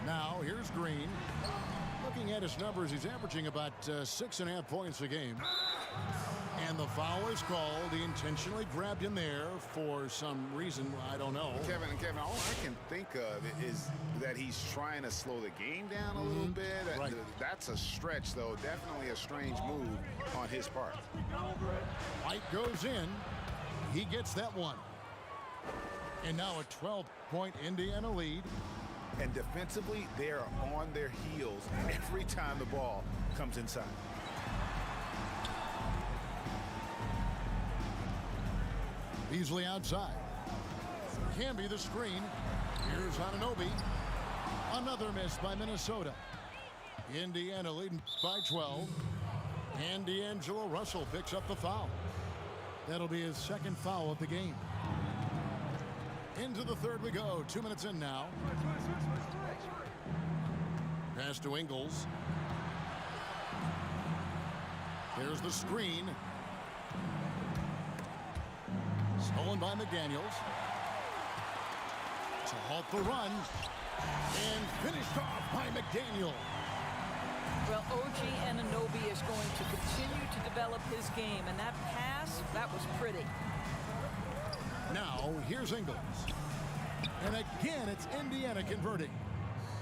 Now, here's Green. Looking at his numbers, he's averaging about 6.5 points a game. And the foul is called. He intentionally grabbed him there for some reason. I don't know. Kevin, all I can think of is that he's trying to slow the game down a little bit. Right. That's a stretch, though. Definitely a strange move on his part. White goes in. He gets that one. And now a 12-point Indiana lead. And defensively, they are on their heels every time the ball comes inside. Beasley outside. Can be the screen. Here's Anunoby. Another miss by Minnesota. Indiana leading by 12. And D'Angelo Russell picks up the foul. That'll be his second foul of the game. Into the third we go. 2 minutes in now. Pass to Ingles. There's the screen. Stolen by McDaniels. To halt the run. And finished off by McDaniel. Well, OG Anunoby is going to continue to develop his game. And that pass, that was pretty. Now, here's Ingles. And again, it's Indiana converting.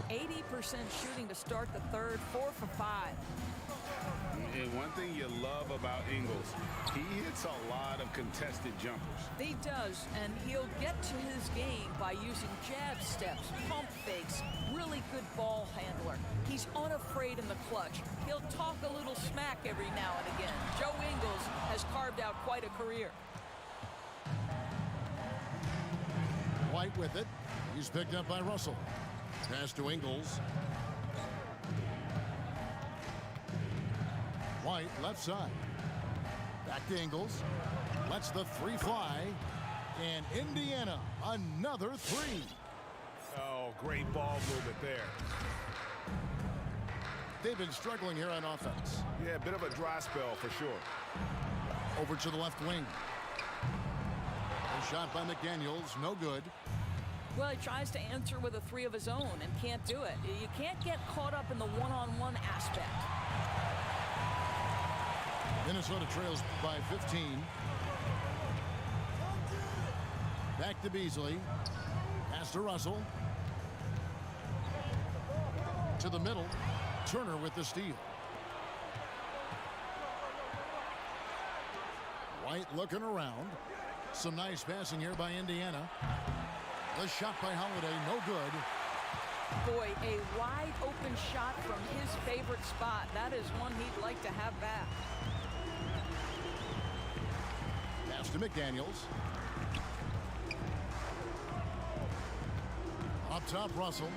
80% shooting to start the third, 4 for 5. And one thing you love about Ingles, he hits a lot of contested jumpers. He does, and he'll get to his game by using jab steps, pump fakes, really good ball handler. He's unafraid in the clutch. He'll talk a little smack every now and again. Joe Ingles has carved out quite a career. White with it. He's picked up by Russell. Pass to Ingles. White left side. Back to Ingles. Lets the 3 fly. And Indiana, another 3. Oh, great ball movement there. They've been struggling here on offense. Yeah, a bit of a dry spell for sure. Over to the left wing. A shot by McDaniels, no good. Well, he tries to answer with a 3 of his own and can't do it. You can't get caught up in the one-on-one aspect. Minnesota trails by 15. Back to Beasley. Pass to Russell. To the middle. Turner with the steal. White looking around. Some nice passing here by Indiana. The shot by Holiday, no good. Boy, a wide open shot from his favorite spot. That is one he'd like to have back. Pass to McDaniels. Up top, Russell.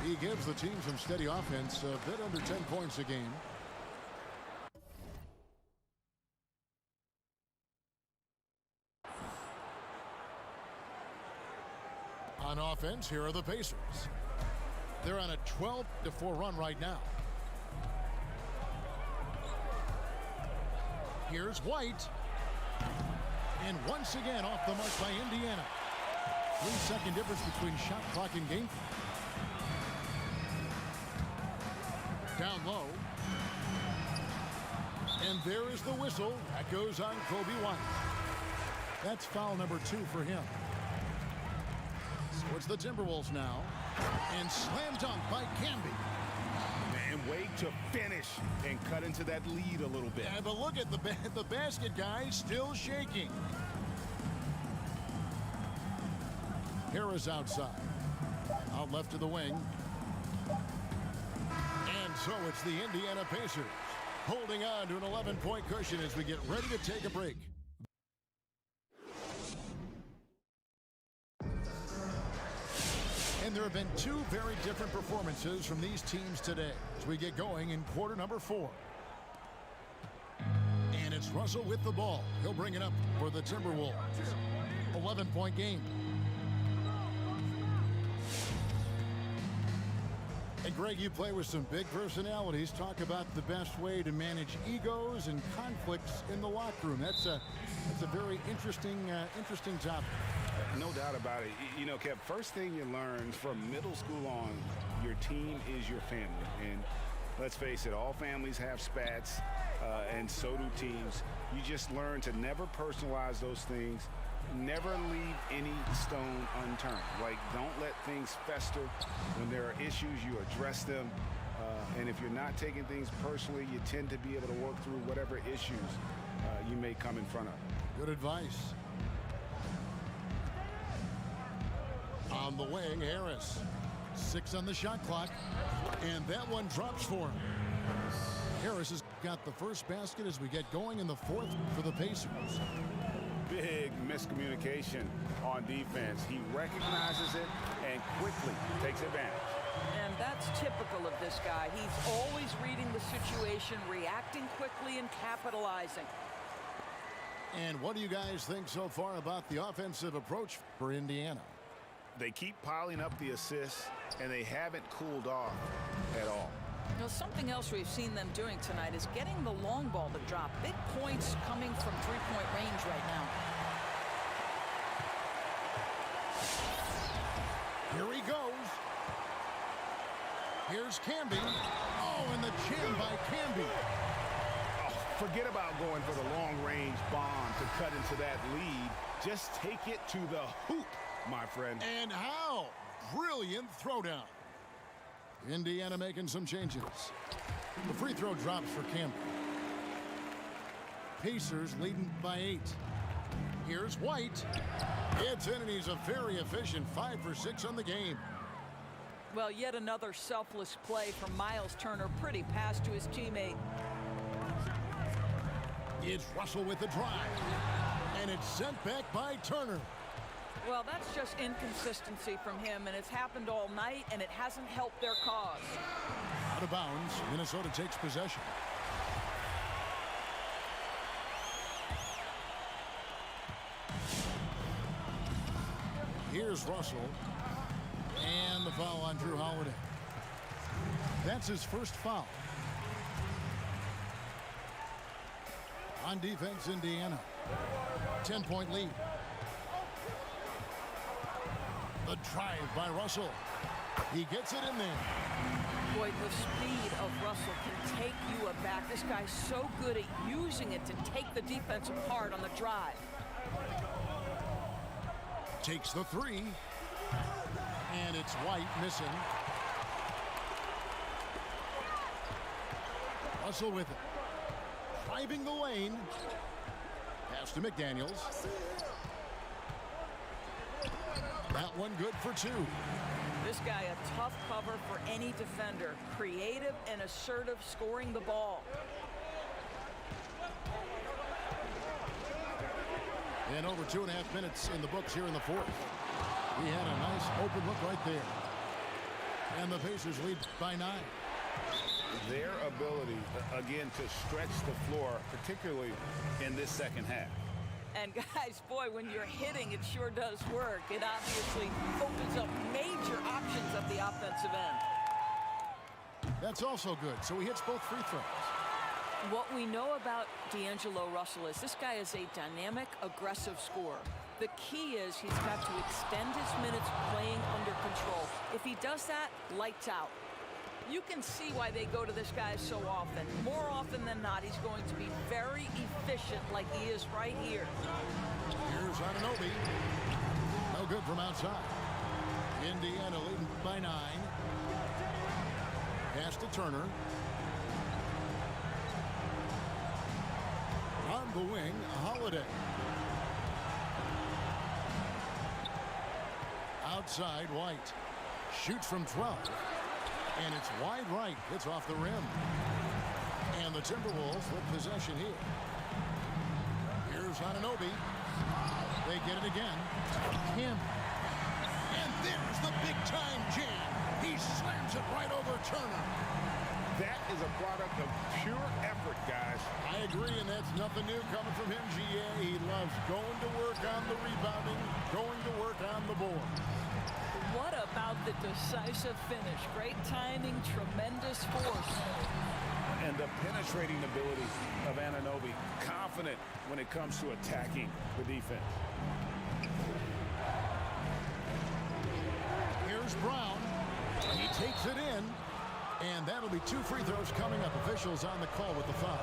He gives the team some steady offense, a bit under 10 points a game. On offense, here are the Pacers. They're on a 12-4 run right now. Here's White. And once again off the mark by Indiana. 3-second difference between shot clock and game. Down low. And there is the whistle. That goes on Kobe White. That's foul number 2 for him. So it's the Timberwolves now. And slam dunk by Camby. And wait to finish and cut into that lead a little bit. Yeah, but look at the basket, guys, still shaking. Harris outside. Out left to the wing. And so it's the Indiana Pacers holding on to an 11-point cushion as we get ready to take a break. And there have been 2 very different performances from these teams today as we get going in quarter number 4. And it's Russell with the ball. He'll bring it up for the Timberwolves. 11-point game. And Greg, you play with some big personalities. Talk about the best way to manage egos and conflicts in the locker room. That's a very interesting topic. No doubt about it. You know, Kev, first thing you learn from middle school on, your team is your family. And let's face it, all families have spats, and so do teams. You just learn to never personalize those things. Never leave any stone unturned. Like, don't let things fester. When there are issues, you address them. And if you're not taking things personally, you tend to be able to work through whatever issues you may come in front of. Good advice. On the wing, Harris. 6 on the shot clock. And that one drops for him. Harris has got the first basket as we get going in the 4th for the Pacers. Big miscommunication on defense. He recognizes it and quickly takes advantage. And that's typical of this guy. He's always reading the situation, reacting quickly, and capitalizing. And what do you guys think so far about the offensive approach for Indiana? They keep piling up the assists, and they haven't cooled off at all. You know, something else we've seen them doing tonight is getting the long ball to drop. Big points coming from three-point range right now. Here he goes. Here's Camby. Oh, and the jam by Camby. Oh, forget about going for the long-range bomb to cut into that lead. Just take it to the hoop, my friend. And how? Brilliant throwdown. Indiana making some changes. The free throw drops for Camby. Pacers leading by 8. Here's White. It's in, and he's a very efficient 5 for 6 on the game. Well, yet another selfless play from Miles Turner. Pretty pass to his teammate. It's Russell with the drive. And it's sent back by Turner. Well, that's just inconsistency from him, and it's happened all night, and it hasn't helped their cause. Out of bounds, Minnesota takes possession. Here's Russell. And the foul on Drew Holiday. That's his first foul. On defense, Indiana. 10-point lead. The drive by Russell. He gets it in there. Boy, the speed of Russell can take you aback. This guy's so good at using it to take the defense apart on the drive. Takes the 3. And it's White missing. Russell with it. Driving the lane. Pass to McDaniels. That one good for 2. This guy a tough cover for any defender. Creative and assertive scoring the ball. And over 2.5 minutes in the books here in the fourth. He had a nice open look right there. And the Pacers lead by 9. Their ability, again, to stretch the floor, particularly in this second half. And guys, boy, when you're hitting, it sure does work. It obviously opens up major options at the offensive end. That's also good. So he hits both free throws. What we know about D'Angelo Russell is this guy is a dynamic, aggressive scorer. The key is he's got to extend his minutes playing under control. If he does that, lights out. You can see why they go to this guy so often. More often than not, he's going to be very efficient like he is right here. Here's Anunoby. No good from outside. Indiana leading by 9. Pass to Turner. On the wing, Holiday. Outside, White. Shoots from 12. And it's wide right. It's off the rim. And the Timberwolves with possession here. Here's Anunoby. They get it again. Him. And there's the big-time jam. He slams it right over Turner. That is a product of pure effort, guys. I agree, and that's nothing new coming from him, GA. He loves going to work on the rebounding, going to work on the board. What about the decisive finish? Great timing, tremendous force. And the penetrating ability of Anunoby. Confident when it comes to attacking the defense. Here's Brown. He takes it in. And that'll be 2 free throws coming up. Officials on the call with the foul.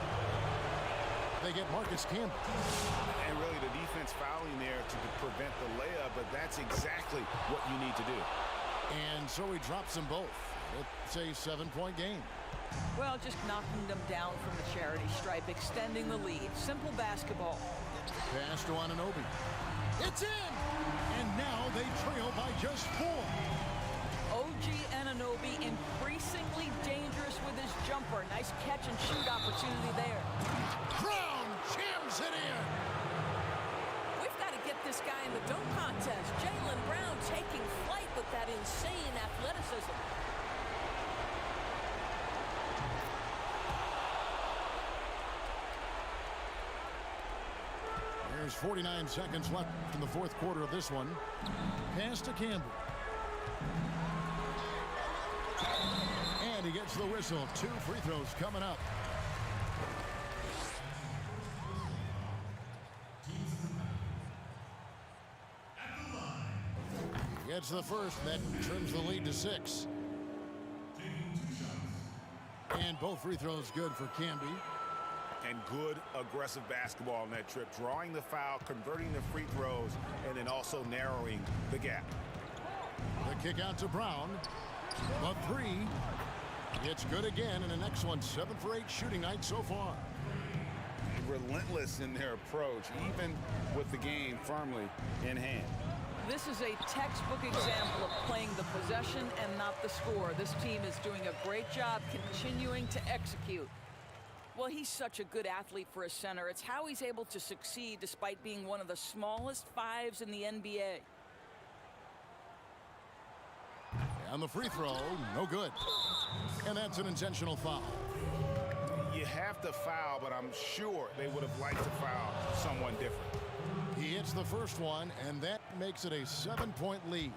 They get Marcus Campbell. And really the defense fouling there to prevent the layup, but that's exactly what you need to do. And so he drops them both. It's a 7-point game. Well, just knocking them down from the charity stripe, extending the lead. Simple basketball. Pass to Anunoby. It's in! And now they trail by just 4. OG Anunoby increasingly dangerous with his jumper. Nice catch and shoot opportunity there. Brown jams it in. We've got to get this guy in the dunk contest. Jaylen Brown taking flight with that insane athleticism. There's 49 seconds left in the fourth quarter of this one. Pass to Campbell. And he gets the whistle. 2 free throws coming up. He gets the first. That trims the lead to 6. And both free throws good for Camby. And good aggressive basketball on that trip. Drawing the foul, converting the free throws, and then also narrowing the gap. The kick out to Brown. A 3. It's good again, and the next one, 7 for 8 shooting night so far. Relentless in their approach, even with the game firmly in hand. This is a textbook example of playing the possession and not the score. This team is doing a great job continuing to execute. Well, he's such a good athlete for a center. It's how he's able to succeed despite being one of the smallest 5s in the NBA. And the free throw, no good. And that's an intentional foul. You have to foul, but I'm sure they would have liked to foul someone different. He hits the first one, and that makes it a 7-point lead.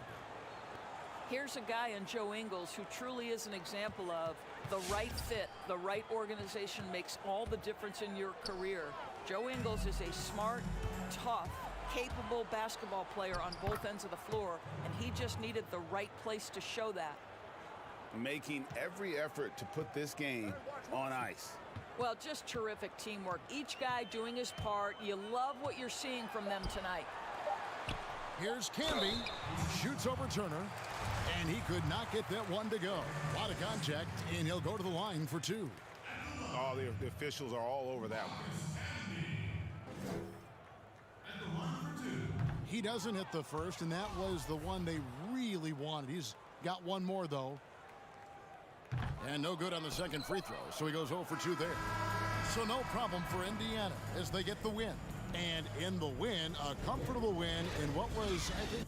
Here's a guy in Joe Ingles who truly is an example of the right fit, the right organization makes all the difference in your career. Joe Ingles is a smart, tough, capable basketball player on both ends of the floor, and he just needed the right place to show that. Making every effort to put this game on ice. Well, just terrific teamwork. Each guy doing his part. You love what you're seeing from them tonight. Here's Camby, shoots over Turner, and he could not get that one to go. A lot of contact, and he'll go to the line for 2. Oh, the officials are all over that one. He doesn't hit the first, and that was the one they really wanted. He's got one more, though. And no good on the second free throw, so he goes 0 for 2 there. So no problem for Indiana as they get the win. And in the win, a comfortable win in what was, I think,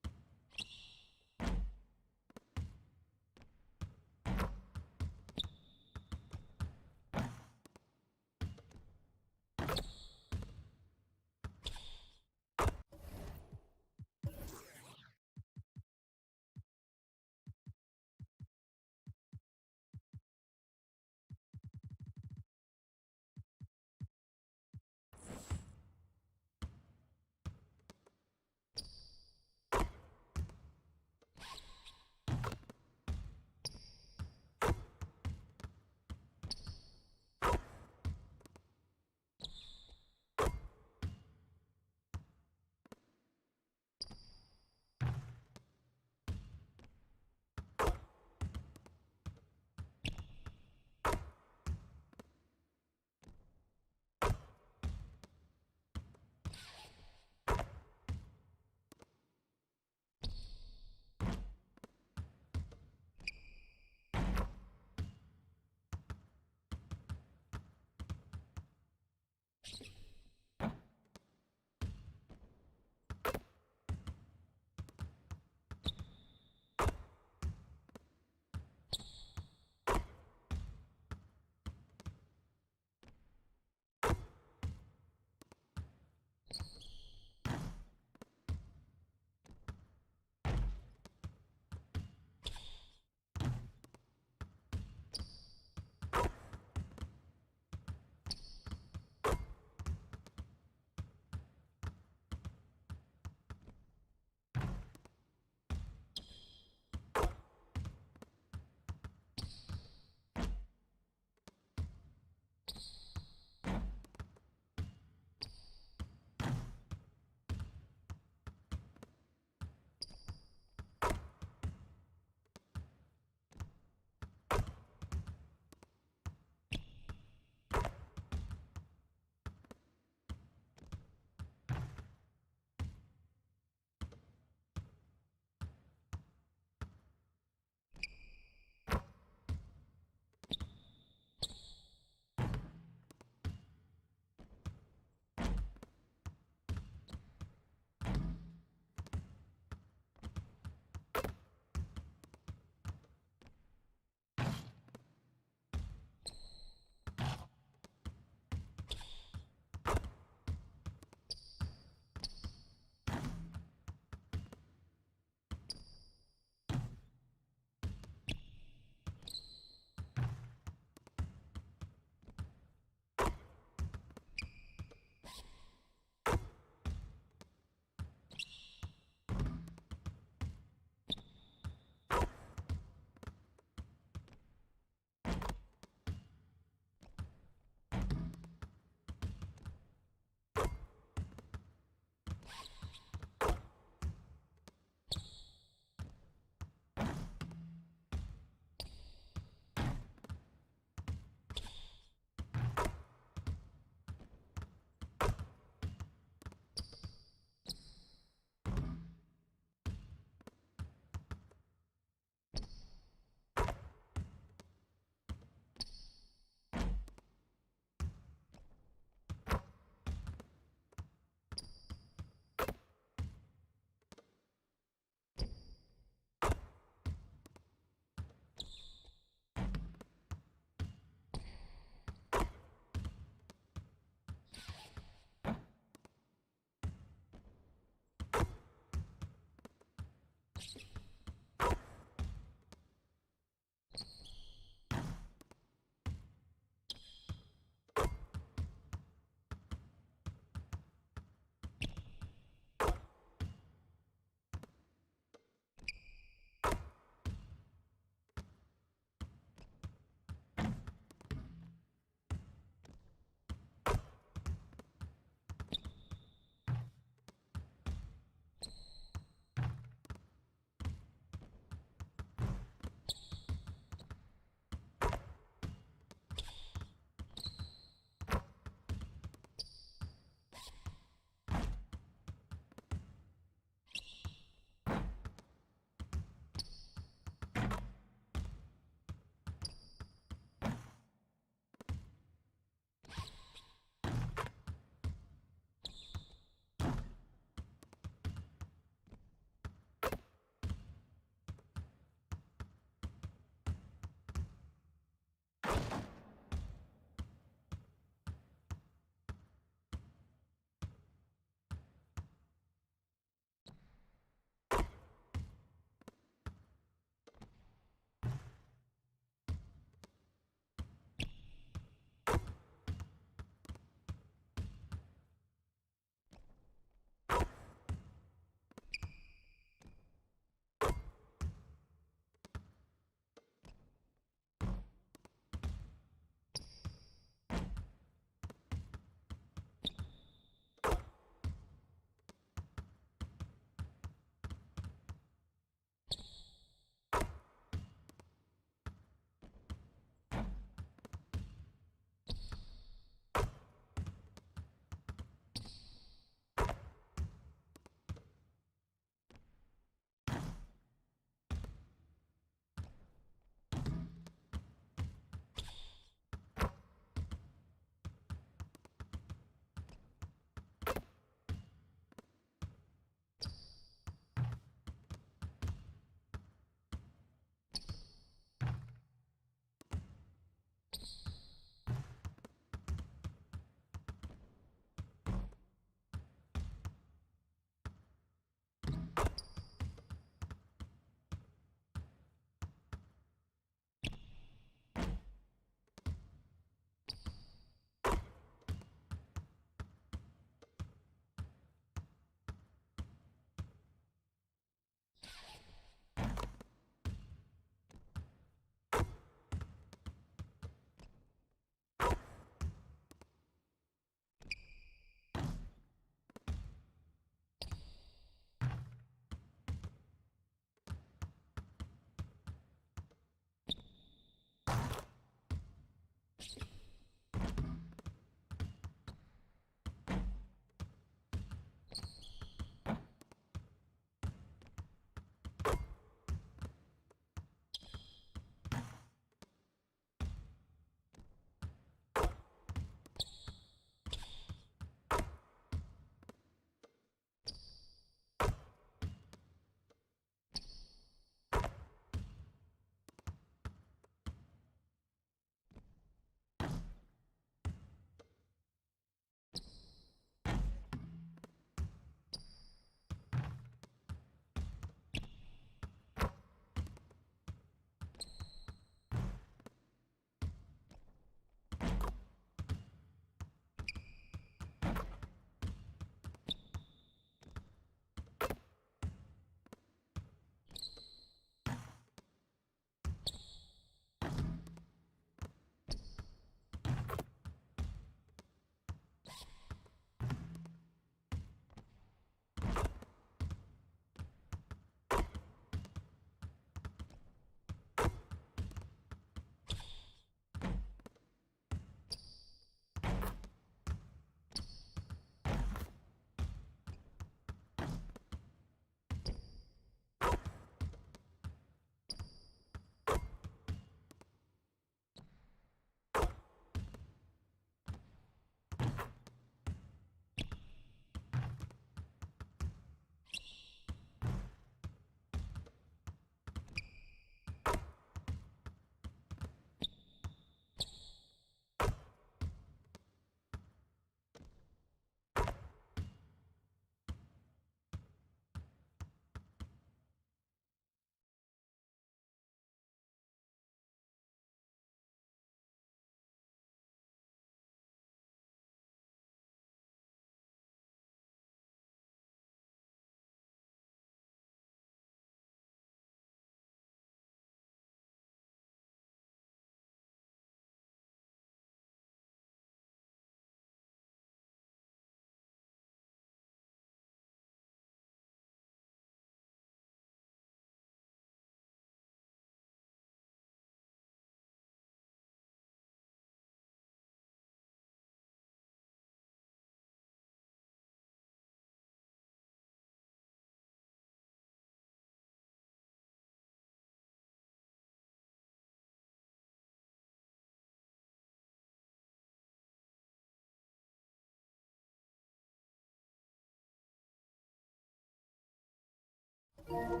You